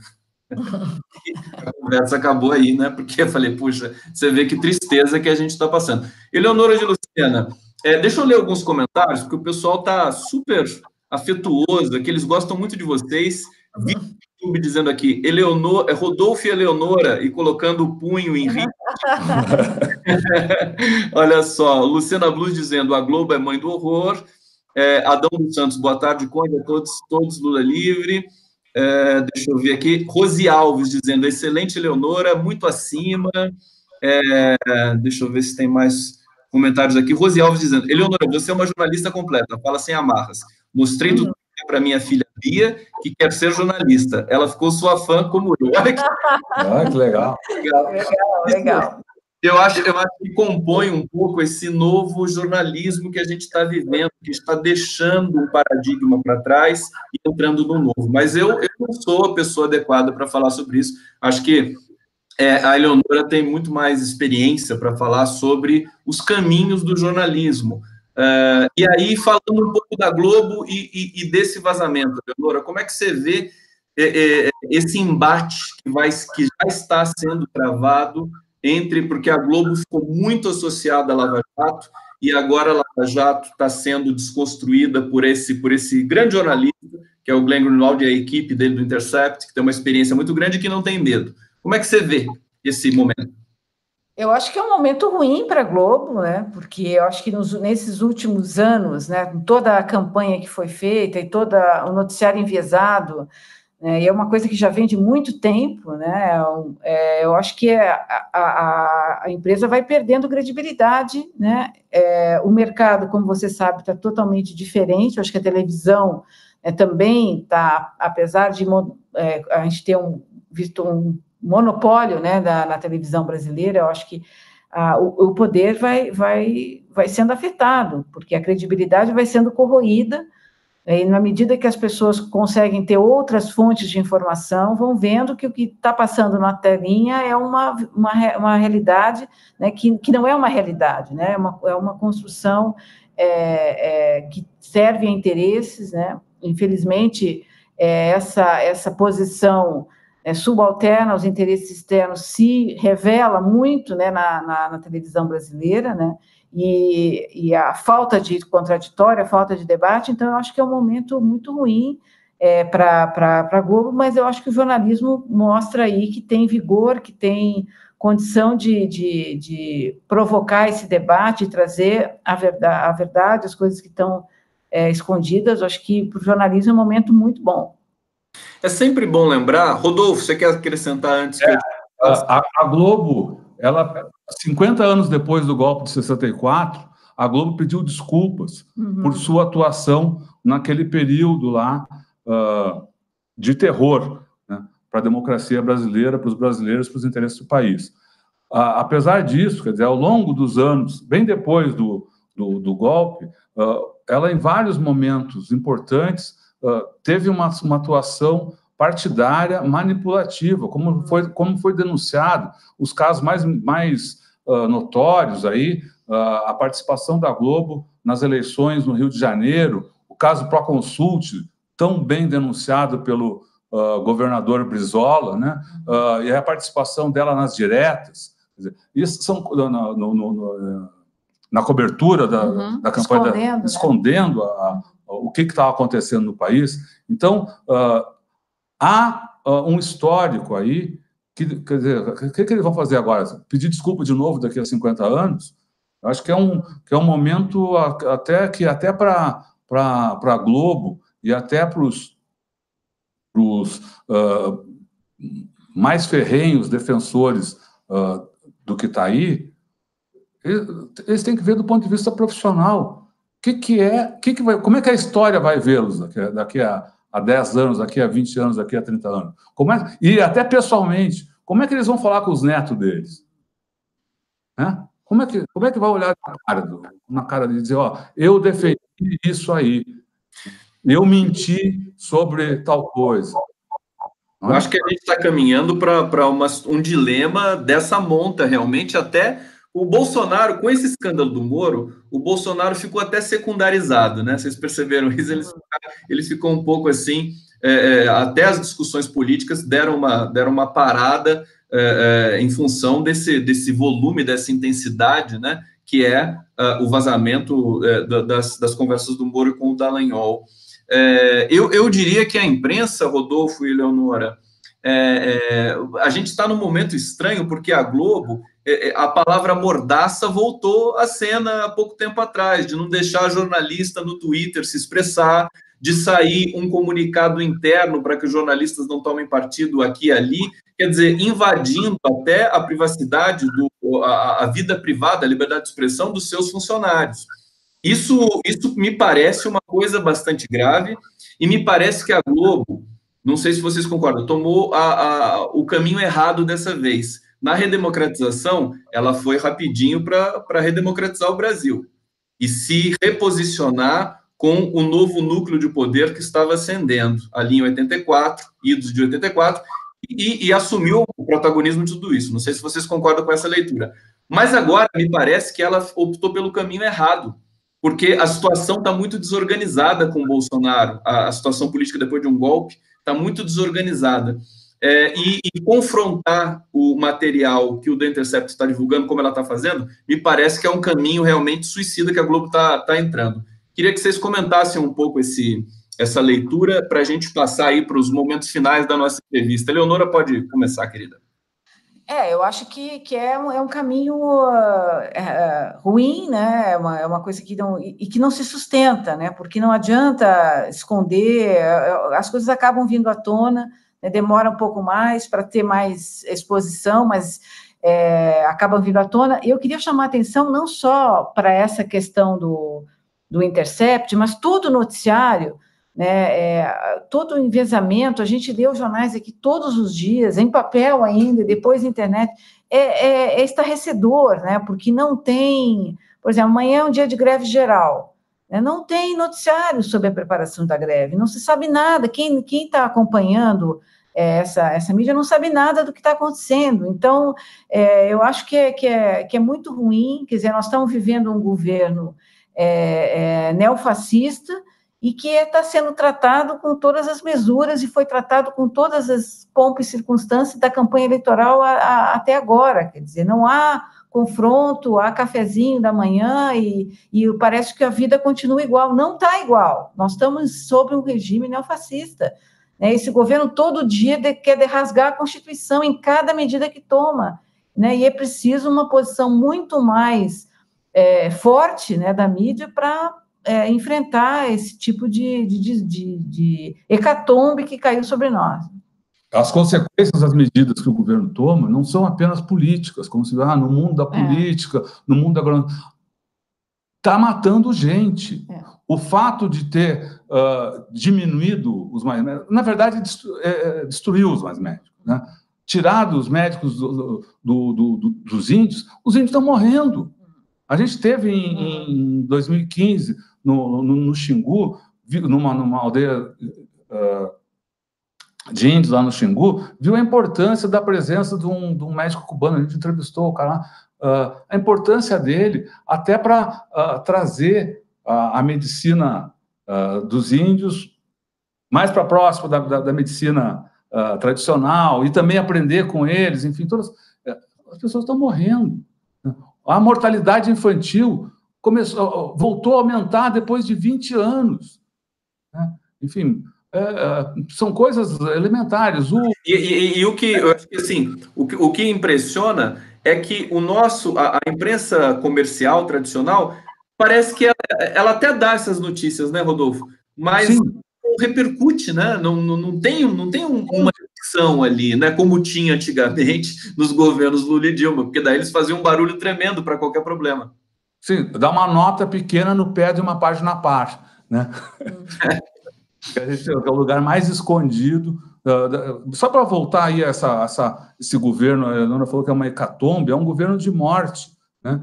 A conversa acabou aí, né? Porque eu falei, puxa, você vê que tristeza que a gente está passando. Eleonora de Lucena, deixa eu ler alguns comentários, porque o pessoal está super afetuoso, que eles gostam muito de vocês. Vi no YouTube dizendo aqui, Rodolfo e Eleonora, e colocando o punho em ritmo. Olha só, Luciana Blues dizendo, a Globo é mãe do horror. Adão dos Santos, boa tarde, Conde, a todos Lula livre. Deixa eu ver aqui, Rose Alves dizendo, excelente Eleonora, muito acima. Deixa eu ver se tem mais comentários aqui. Rose Alves dizendo, Eleonora, você é uma jornalista completa, fala sem amarras. Mostrei tudo para minha filha Bia, que quer ser jornalista. Ela ficou sua fã como eu. Olha que legal. Legal. Eu acho que compõe um pouco esse novo jornalismo que a gente está vivendo, que está deixando um paradigma para trás e entrando no novo. Mas eu não sou a pessoa adequada para falar sobre isso. Acho que a Eleonora tem muito mais experiência para falar sobre os caminhos do jornalismo. E aí, falando um pouco da Globo e desse vazamento, Eleonora, como é que você vê esse embate que já está sendo travado porque a Globo ficou muito associada à Lava Jato, e agora a Lava Jato está sendo desconstruída por esse grande jornalista, que é o Glenn Greenwald e a equipe dele do Intercept, que tem uma experiência muito grande e que não tem medo. Como é que você vê esse momento? Eu acho que é um momento ruim para a Globo, né? Porque eu acho que nesses últimos anos, né, com toda a campanha que foi feita e todo o noticiário enviesado, e é uma coisa que já vem de muito tempo, né? Eu acho que a empresa vai perdendo credibilidade, né? O mercado, como você sabe, está totalmente diferente. Eu acho que a televisão também está, apesar de a gente ter visto um monopólio, né, na televisão brasileira, eu acho que o poder vai sendo afetado, porque a credibilidade vai sendo corroída. E na medida que as pessoas conseguem ter outras fontes de informação, vão vendo que o que está passando na telinha é uma realidade, né, que não é uma realidade, né, é uma construção que serve a interesses, né. Infelizmente, essa posição subalterna aos interesses externos se revela muito, né, na televisão brasileira, né. E a falta de contraditório, a falta de debate, então eu acho que é um momento muito ruim para a Globo, mas eu acho que o jornalismo mostra aí que tem vigor, que tem condição de provocar esse debate, trazer a verdade, as coisas que estão escondidas. Eu acho que para o jornalismo é um momento muito bom. É sempre bom lembrar, Rodolfo, você quer acrescentar antes? A Globo, 50 anos depois do golpe de 64, a Globo pediu desculpas por sua atuação naquele período lá de terror, né, para a democracia brasileira, para os brasileiros, para os interesses do país. Apesar disso, quer dizer, ao longo dos anos, bem depois do golpe, ela, em vários momentos importantes, teve uma atuação partidária manipulativa, como foi denunciado, os casos mais notórios aí, a participação da Globo nas eleições no Rio de Janeiro, o caso Proconsult, tão bem denunciado pelo governador Brizola, né? E a participação dela nas diretas, quer dizer, isso são na cobertura da campanha, escondendo o que estava acontecendo no país. Então, há um histórico aí, quer dizer, o que eles vão fazer agora? Pedir desculpa de novo daqui a 50 anos? Eu acho que é um momento até para a Globo e até para os mais ferrenhos defensores do que está aí, eles têm que ver do ponto de vista profissional. Como é que a história vai vê-los daqui a 10 anos, daqui a 20 anos, daqui a 30 anos? E até pessoalmente, como é que eles vão falar com os netos deles? né? Como é que vai olhar na cara de dizer, ó, eu defendi isso aí, eu menti sobre tal coisa? Eu acho que a gente está caminhando para um dilema dessa monta, realmente, até o Bolsonaro, com esse escândalo do Moro, o Bolsonaro ficou até secundarizado, né? Vocês perceberam isso? Ele ficou um pouco assim, até as discussões políticas deram uma parada em função desse volume, dessa intensidade, né? Que é o vazamento das conversas do Moro com o Dallagnol. Eu diria que a imprensa, Rodolfo e Leonora, a gente está num momento estranho, porque a Globo, a palavra mordaça voltou à cena há pouco tempo atrás, de não deixar jornalista no Twitter se expressar, de sair um comunicado interno para que os jornalistas não tomem partido aqui e ali, quer dizer, invadindo até a privacidade, a vida privada, a liberdade de expressão dos seus funcionários. Isso me parece uma coisa bastante grave, e me parece que a Globo, não sei se vocês concordam, tomou o caminho errado dessa vez. Na redemocratização, ela foi rapidinho para redemocratizar o Brasil e se reposicionar com o novo núcleo de poder que estava ascendendo ali em 84, idos de 84, e assumiu o protagonismo de tudo isso. Não sei se vocês concordam com essa leitura. Mas agora, me parece que ela optou pelo caminho errado, porque a situação está muito desorganizada com o Bolsonaro, a situação política depois de um golpe está muito desorganizada. E confrontar o material que o The Intercept está divulgando, como ela está fazendo, me parece que é um caminho realmente suicida que a Globo está entrando. Queria que vocês comentassem um pouco essa leitura para a gente passar aí para os momentos finais da nossa entrevista. Leonora, pode começar, querida. Eu acho que é um caminho ruim, né? É uma coisa que não se sustenta, né? Porque não adianta esconder, as coisas acabam vindo à tona, né? Demora um pouco mais para ter mais exposição, mas acabam vindo à tona. Eu queria chamar a atenção não só para essa questão do Intercept, mas todo o noticiário, né, todo o enviesamento, a gente lê os jornais aqui todos os dias, em papel ainda, depois na internet, é estarrecedor, né, porque não tem, por exemplo, amanhã é um dia de greve geral, né, não tem noticiário sobre a preparação da greve, não se sabe nada, quem está acompanhando essa mídia não sabe nada do que está acontecendo, então, eu acho que é muito ruim, quer dizer, nós estamos vivendo um governo neofascista, e que está sendo tratado com todas as mesuras e foi tratado com todas as pompas e circunstâncias da campanha eleitoral até agora, quer dizer, não há confronto, há cafezinho da manhã e parece que a vida continua igual, não está igual, nós estamos sob um regime neofascista, né? Esse governo todo dia quer rasgar a Constituição em cada medida que toma, né? E é preciso uma posição muito mais forte, né, da mídia para enfrentar esse tipo de hecatombe que caiu sobre nós. As consequências das medidas que o governo toma não são apenas políticas, como se no mundo da política, no mundo da agronomia. Está matando gente. O fato de ter diminuído os mais médicos, na verdade, destruiu os mais médicos, né? Tirado os médicos dos índios, os índios estão morrendo. A gente teve em 2015, no Xingu, numa aldeia de índios lá no Xingu, viu a importância da presença de um médico cubano. A gente entrevistou o cara lá, a importância dele até para trazer a medicina dos índios mais para próximo da medicina tradicional e também aprender com eles, enfim, as pessoas estão morrendo. A mortalidade infantil voltou a aumentar depois de 20 anos. Né? Enfim, são coisas elementares. E o que eu acho que assim, o que impressiona é que a imprensa comercial tradicional parece que ela até dá essas notícias, né, Rodolfo? Mas não repercute, né? Não tem uma ficção ali, né? Como tinha antigamente nos governos Lula e Dilma, porque daí eles faziam um barulho tremendo para qualquer problema. Sim, dá uma nota pequena no pé de uma página à parte, né? É o lugar mais escondido. Só para voltar aí a esse governo, a Leonora falou que é uma hecatombe, é um governo de morte, né?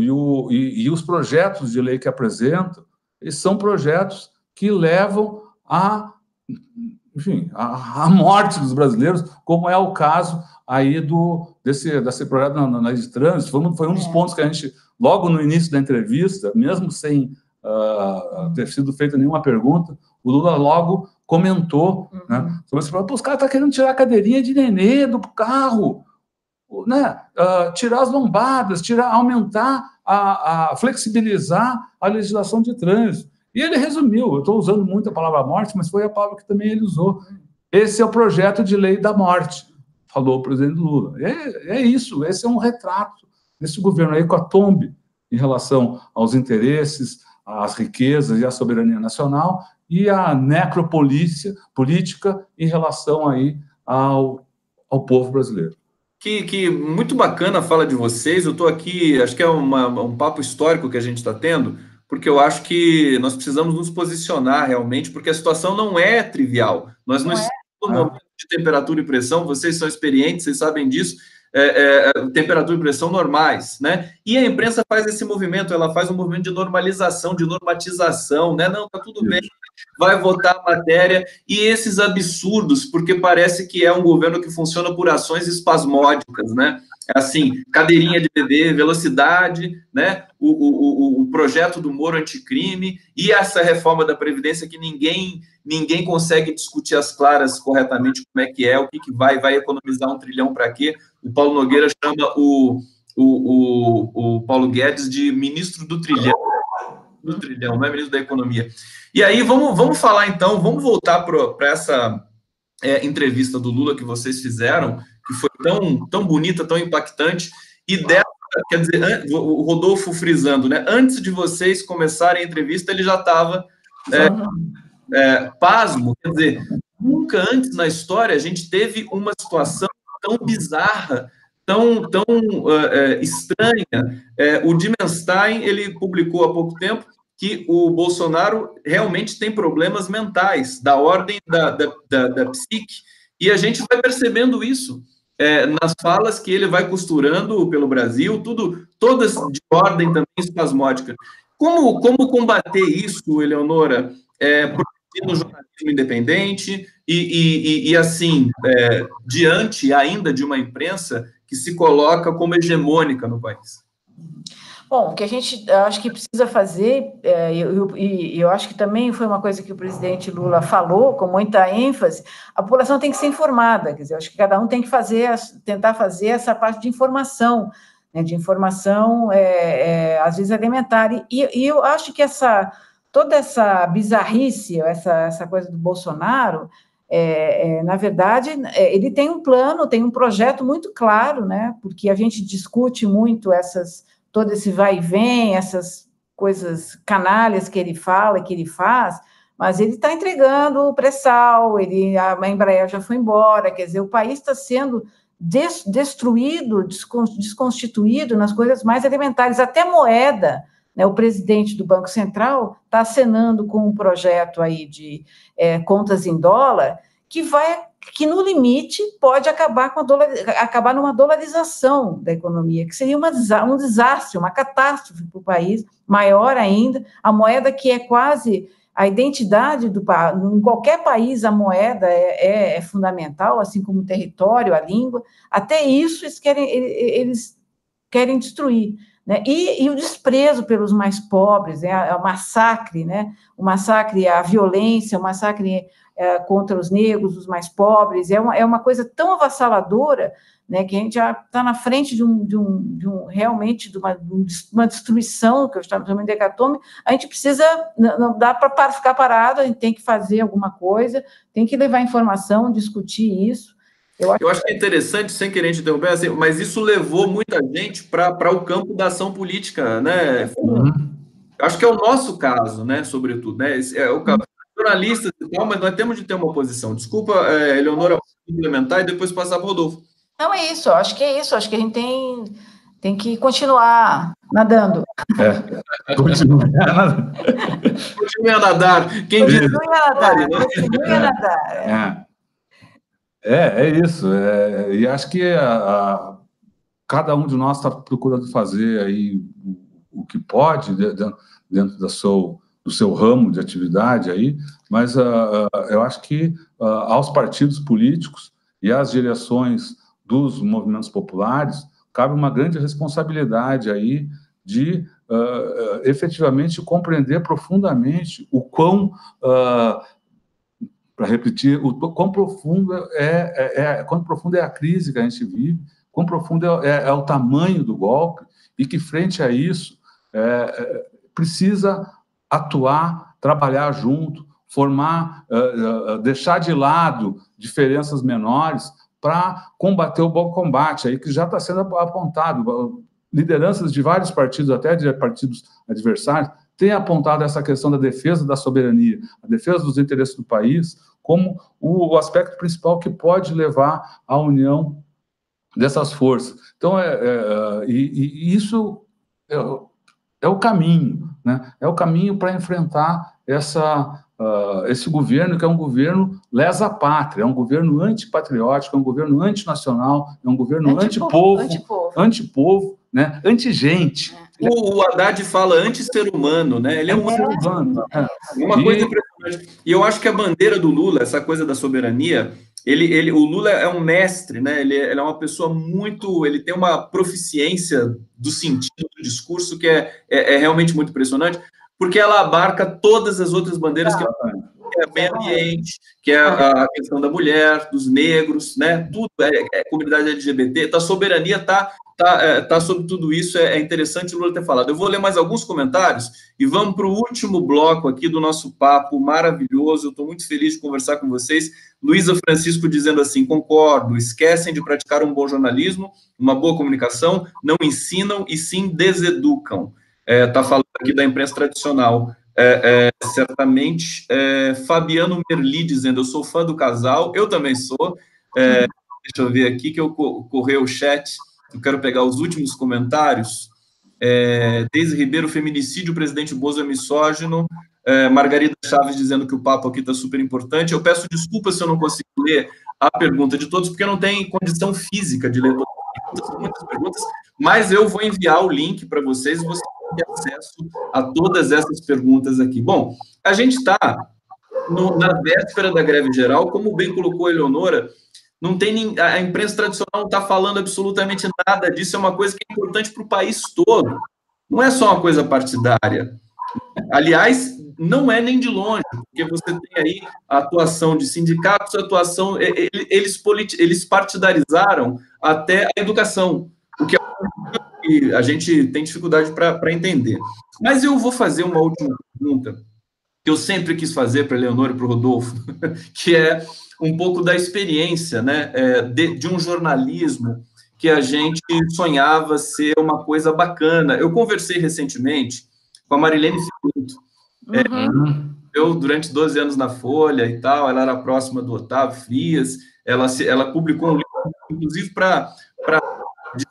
E os projetos de lei que apresentam, eles são projetos que levam enfim, a morte dos brasileiros, como é o caso aí desse projeto na lei de trânsito. Foi um dos pontos que a gente, logo no início da entrevista, mesmo sem ter sido feita nenhuma pergunta, o Lula logo comentou, né, sobre esse problema. Os caras estão querendo tirar a cadeirinha de nenê do carro, né, tirar as lombadas, aumentar, flexibilizar a legislação de trânsito. E ele resumiu, eu estou usando muito a palavra morte, mas foi a palavra que também ele usou. Esse é o projeto de lei da morte, falou o presidente Lula. É isso, esse é um retrato desse governo aí com a tombe em relação aos interesses, às riquezas e à soberania nacional, e a necropolítica política em relação aí ao povo brasileiro. Que muito bacana a fala de vocês. Eu estou aqui, acho que é um papo histórico que a gente está tendo, porque eu acho que nós precisamos nos posicionar realmente, porque a situação não é trivial. Nós não estamos no momento de temperatura e pressão, vocês são experientes, vocês sabem disso, temperatura e pressão normais, né? E a imprensa faz esse movimento, ela faz um movimento de normalização, de normatização, né? Não, tá tudo bem, vai votar a matéria, e esses absurdos, porque parece que é um governo que funciona por ações espasmódicas, né? Assim, cadeirinha de bebê, velocidade, né? O projeto do Moro anticrime e essa reforma da Previdência que ninguém consegue discutir às claras corretamente como é que é, o que vai economizar 1 trilhão para quê? O Paulo Nogueira chama o Paulo Guedes de ministro do trilhão, não é ministro da economia. E aí, vamos falar então, vamos voltar para essa entrevista do Lula que vocês fizeram, que foi tão bonita, tão impactante, e dessa, quer dizer, o Rodolfo frisando, né? Antes de vocês começarem a entrevista, ele já estava pasmo, quer dizer, nunca antes na história a gente teve uma situação tão bizarra, tão estranha. O Dimenstein, ele publicou há pouco tempo que o Bolsonaro realmente tem problemas mentais, da ordem da psique, e a gente vai percebendo isso nas falas que ele vai costurando pelo Brasil, todas de ordem também espasmódica. Como combater isso, Eleonora, produzindo jornalismo independente e assim, diante ainda de uma imprensa que se coloca como hegemônica no país? Bom, o que a gente acho que precisa fazer, eu acho que também foi uma coisa que o presidente Lula falou com muita ênfase, a população tem que ser informada, quer dizer, acho que cada um tem que tentar fazer essa parte de informação, né, às vezes elementar, e eu acho que toda essa bizarrice, essa coisa do Bolsonaro, na verdade, ele tem um plano, tem um projeto muito claro, né, porque a gente discute muito todo esse vai e vem, essas coisas canalhas que ele fala, que ele faz, mas ele está entregando o pré-sal, a Embraer já foi embora, quer dizer, o país está sendo destruído, desconstituído nas coisas mais elementares, até moeda, né, o presidente do Banco Central está acenando com um projeto aí de contas em dólar, que no limite pode acabar numa dolarização da economia, que seria um desastre, uma catástrofe para o país, maior ainda, a moeda que é quase a identidade do país, em qualquer país a moeda é fundamental, assim como o território, a língua, até isso eles querem destruir, né? E o desprezo pelos mais pobres, o massacre, né? O massacre, a violência, o massacre contra os negros, os mais pobres, é uma coisa tão avassaladora, né, que a gente já está na frente realmente de uma destruição, que eu estou chamando de hecatombe. A gente precisa, não dá para ficar parado, a gente tem que fazer alguma coisa, tem que levar informação, discutir isso. Eu acho que é interessante, sem querer te interromper, assim, mas isso levou muita gente para o campo da ação política, né? Acho que é o nosso caso, né, sobretudo, né? O caso jornalistas e tal, mas nós temos de ter uma posição. Desculpa, Eleonora, complementar e depois passar para o Rodolfo. Não, é isso, acho que a gente tem que continuar nadando. Continue a nadar. Quem diz... Continue a nadar. É isso. E acho que cada um de nós está procurando fazer aí o que pode dentro do seu ramo de atividade aí, mas eu acho que aos partidos políticos e às direções dos movimentos populares cabe uma grande responsabilidade aí de efetivamente compreender profundamente o quão, para repetir, quão profunda é a crise que a gente vive, quão profundo é o tamanho do golpe, e que, frente a isso, precisa atuar, trabalhar junto, formar, deixar de lado diferenças menores para combater o bom combate, aí que já está sendo apontado. Lideranças de vários partidos, até de partidos adversários, têm apontado essa questão da defesa da soberania, a defesa dos interesses do país, como o aspecto principal que pode levar à união dessas forças. Então, isso é o caminho, né? É o caminho para enfrentar esse governo, que é um governo lesa-pátria, é um governo antipatriótico, é um governo antinacional, é um governo antipovo, né? Antigente. O Haddad fala anti-ser humano, né? Ele é um ser humano. Uma coisa impressionante. E eu acho que a bandeira do Lula, essa coisa da soberania, o Lula é um mestre, né? Ele é uma pessoa muito... Ele tem uma proficiência do sentido do discurso que é realmente muito impressionante, porque ela abarca todas as outras bandeiras que é meio ambiente, que é a questão da mulher, dos negros, né? Tudo comunidade LGBT, a soberania tá sobre tudo isso. É interessante o Lula ter falado. Eu vou ler mais alguns comentários e vamos para o último bloco aqui do nosso papo maravilhoso. Eu estou muito feliz de conversar com vocês. Luísa Francisco dizendo assim: concordo, esquecem de praticar um bom jornalismo, uma boa comunicação, não ensinam e sim deseducam. Está falando aqui da imprensa tradicional. Certamente. Fabiano Merli dizendo: eu sou fã do casal, eu também sou. Deixa eu ver aqui que eu corri o chat, eu quero pegar os últimos comentários. Deise Ribeiro: feminicídio, o presidente Bozo é misógino. Margarida Chaves dizendo que o papo aqui está super importante. Eu peço desculpas se eu não consigo ler a pergunta de todos, porque eu não tenho condição física de ler todas as perguntas, são muitas perguntas, mas eu vou enviar o link para vocês e vocês ter acesso a todas essas perguntas aqui. Bom, a gente está na véspera da greve geral, como bem colocou a Eleonora, a imprensa tradicional não está falando absolutamente nada disso, é uma coisa que é importante para o país todo, não é só uma coisa partidária. Aliás, não é nem de longe, porque você tem aí a atuação de sindicatos, eles partidarizaram até a educação, o que a gente tem dificuldade para entender. Mas eu vou fazer uma última pergunta, que eu sempre quis fazer para a Eleonora e para o Rodolfo, que é um pouco da experiência, né, de um jornalismo que a gente sonhava ser uma coisa bacana. Eu conversei recentemente com a Marilene Finuto. Eu, durante 12 anos na Folha e tal, ela era próxima do Otávio Frias, ela publicou um livro, inclusive, para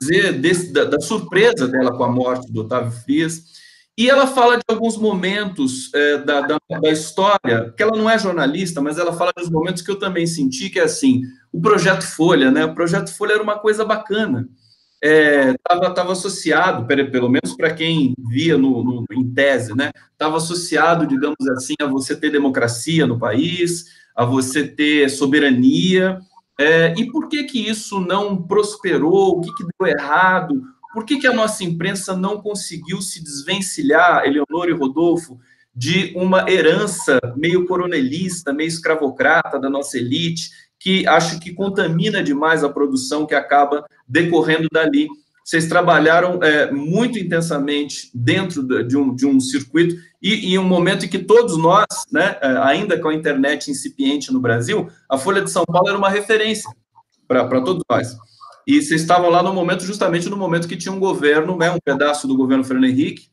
dizer da surpresa dela com a morte do Otávio Frias, e ela fala de alguns momentos da história, que ela não é jornalista, mas ela fala dos momentos que eu também senti, que é assim, o Projeto Folha, né? O Projeto Folha era uma coisa bacana, estava associado, pelo menos para quem via em tese, né? Estava associado, digamos assim, a você ter democracia no país, a você ter soberania. E por que isso não prosperou? O que deu errado? Por que a nossa imprensa não conseguiu se desvencilhar, Eleonora e Rodolfo, de uma herança meio coronelista, meio escravocrata da nossa elite, que acho que contamina demais a produção que acaba decorrendo dali? Vocês trabalharam muito intensamente dentro de um circuito, e em um momento em que todos nós, né, ainda com a internet incipiente no Brasil, a Folha de São Paulo era uma referência para todos nós. E vocês estavam lá justamente no momento que tinha um governo, né, um pedaço do governo Fernando Henrique,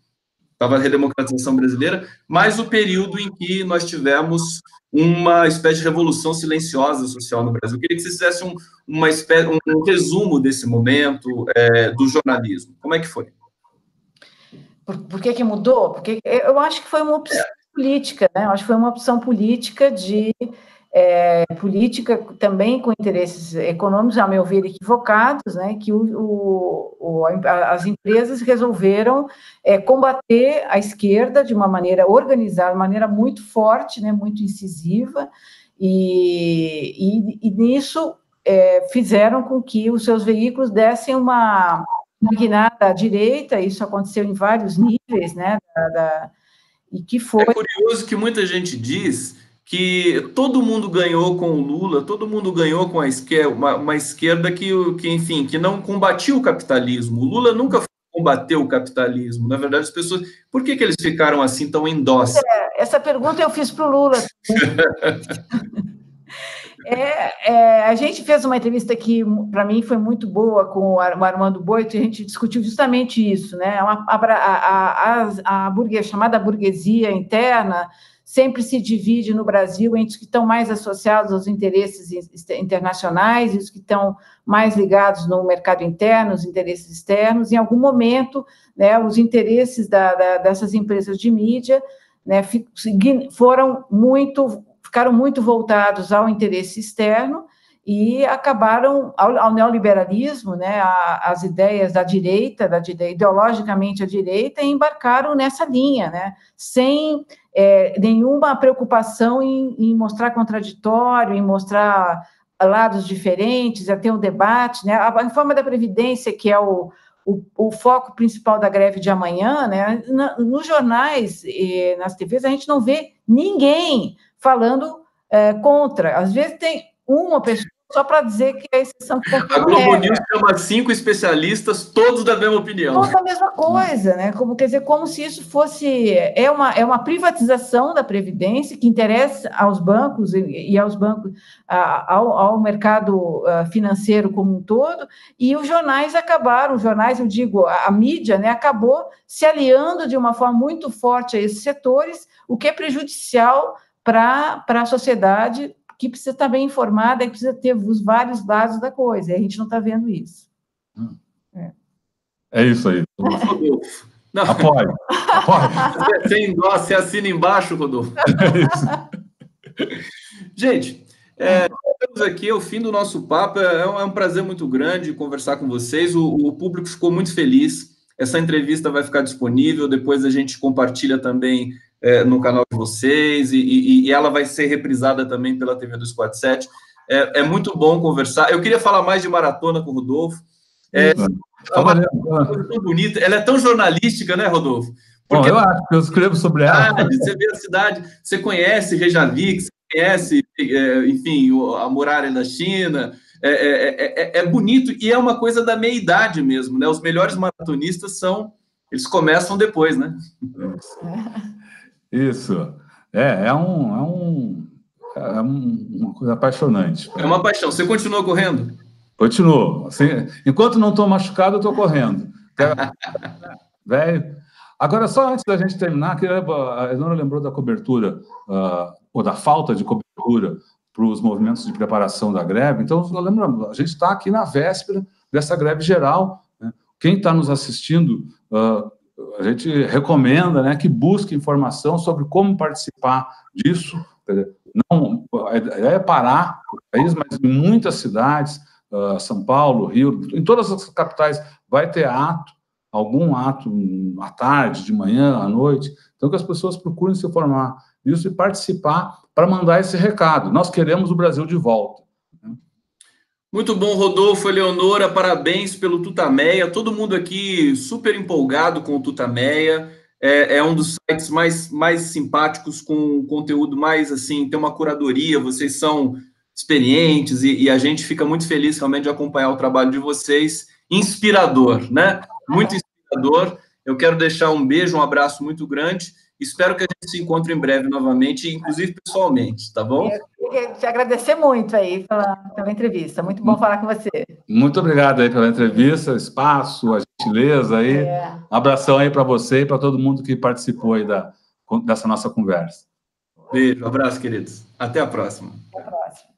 estava a redemocratização brasileira, mas o período em que nós tivemos uma espécie de revolução silenciosa social no Brasil. Eu queria que vocês fizessem um resumo desse momento do jornalismo. Como é que foi? Por que mudou? Porque eu acho que foi uma opção política, né? Eu acho que foi uma opção política de política também com interesses econômicos, a meu ver, equivocados, né, que as empresas resolveram combater a esquerda de uma maneira organizada, de uma maneira muito forte, né, muito incisiva, e nisso fizeram com que os seus veículos dessem uma guinada à direita. Isso aconteceu em vários níveis, né, e que foi... É curioso que muita gente diz que todo mundo ganhou com o Lula, todo mundo ganhou com a esquerda, uma esquerda enfim, que não combatia o capitalismo. O Lula nunca combateu o capitalismo. Na verdade, as pessoas... Por que eles ficaram assim tão endóceos? Essa pergunta eu fiz para o Lula. A gente fez uma entrevista que, para mim, foi muito boa com o Armando Boito, e a gente discutiu justamente isso, né? A chamada burguesia interna sempre se divide no Brasil entre os que estão mais associados aos interesses internacionais e os que estão mais ligados no mercado interno, os interesses externos. Em algum momento, né, os interesses dessas empresas de mídia, né, ficaram muito voltados ao interesse externo e acabaram ao neoliberalismo, né, as ideias da direita, ideologicamente a direita, e embarcaram nessa linha, né, sem nenhuma preocupação em mostrar contraditório, em mostrar lados diferentes, a ter um debate, né, a reforma da Previdência, que é o foco principal da greve de amanhã, né, nos jornais e nas TVs, a gente não vê ninguém falando contra. Às vezes tem uma pessoa só para dizer que a exceção... A Globo News chama 5 especialistas, todos da mesma opinião. Todos da mesma coisa, né? Como se isso fosse... É uma privatização da Previdência que interessa aos bancos e aos bancos, ao mercado financeiro como um todo, e os jornais, eu digo, a mídia, né, acabou se aliando de uma forma muito forte a esses setores, o que é prejudicial para a sociedade, que precisa estar bem informada, que precisa ter os vários lados da coisa, e a gente não está vendo isso. É isso aí. Não. Apoio. Você endossa, você assina embaixo, Rodolfo. É isso. Gente, estamos aqui ao fim do nosso papo. É um prazer muito grande conversar com vocês. O público ficou muito feliz. Essa entrevista vai ficar disponível, depois a gente compartilha também no canal de vocês, e ela vai ser reprisada também pela TV 247. É muito bom conversar. Eu queria falar mais de maratona com o Rodolfo. É tão bonita, ela é tão jornalística, né, Rodolfo? Porque, bom, eu acho que eu escrevo sobre ela. Você vê a cidade, você conhece Reykjavik, você conhece, enfim, a muralha da China. É bonito, e é uma coisa da meia-idade mesmo, né? Os melhores maratonistas eles começam depois, né? Isso. É uma coisa apaixonante. É uma paixão. Você continua correndo? Continuo. Assim, enquanto não estou machucado, eu estou correndo. Velho. Agora, só antes da gente terminar, a Eleonora lembrou da cobertura, ou da falta de cobertura para os movimentos de preparação da greve. Então, lembra, a gente está aqui na véspera dessa greve geral, né? Quem está nos assistindo, a gente recomenda, né, que busque informação sobre como participar disso. Não, a ideia é parar o país, mas em muitas cidades, São Paulo, Rio, em todas as capitais, vai ter algum ato à tarde, de manhã, à noite. Então, que as pessoas procurem se informar disso e participar para mandar esse recado. Nós queremos o Brasil de volta. Muito bom, Rodolfo, Eleonora, parabéns pelo Tutameia. Todo mundo aqui super empolgado com o Tutameia. É um dos sites mais simpáticos, com conteúdo mais, assim, tem uma curadoria, vocês são experientes e a gente fica muito feliz realmente de acompanhar o trabalho de vocês. Inspirador, né? Muito inspirador. Eu quero deixar um beijo, um abraço muito grande. Espero que a gente se encontre em breve novamente, inclusive pessoalmente, tá bom? Eu queria te agradecer muito aí pela entrevista. Muito bom falar com você. Muito obrigado aí pela entrevista, espaço, a gentileza aí. Um abração aí para você e para todo mundo que participou aí dessa nossa conversa. Beijo, abraço, queridos. Até a próxima. Até a próxima.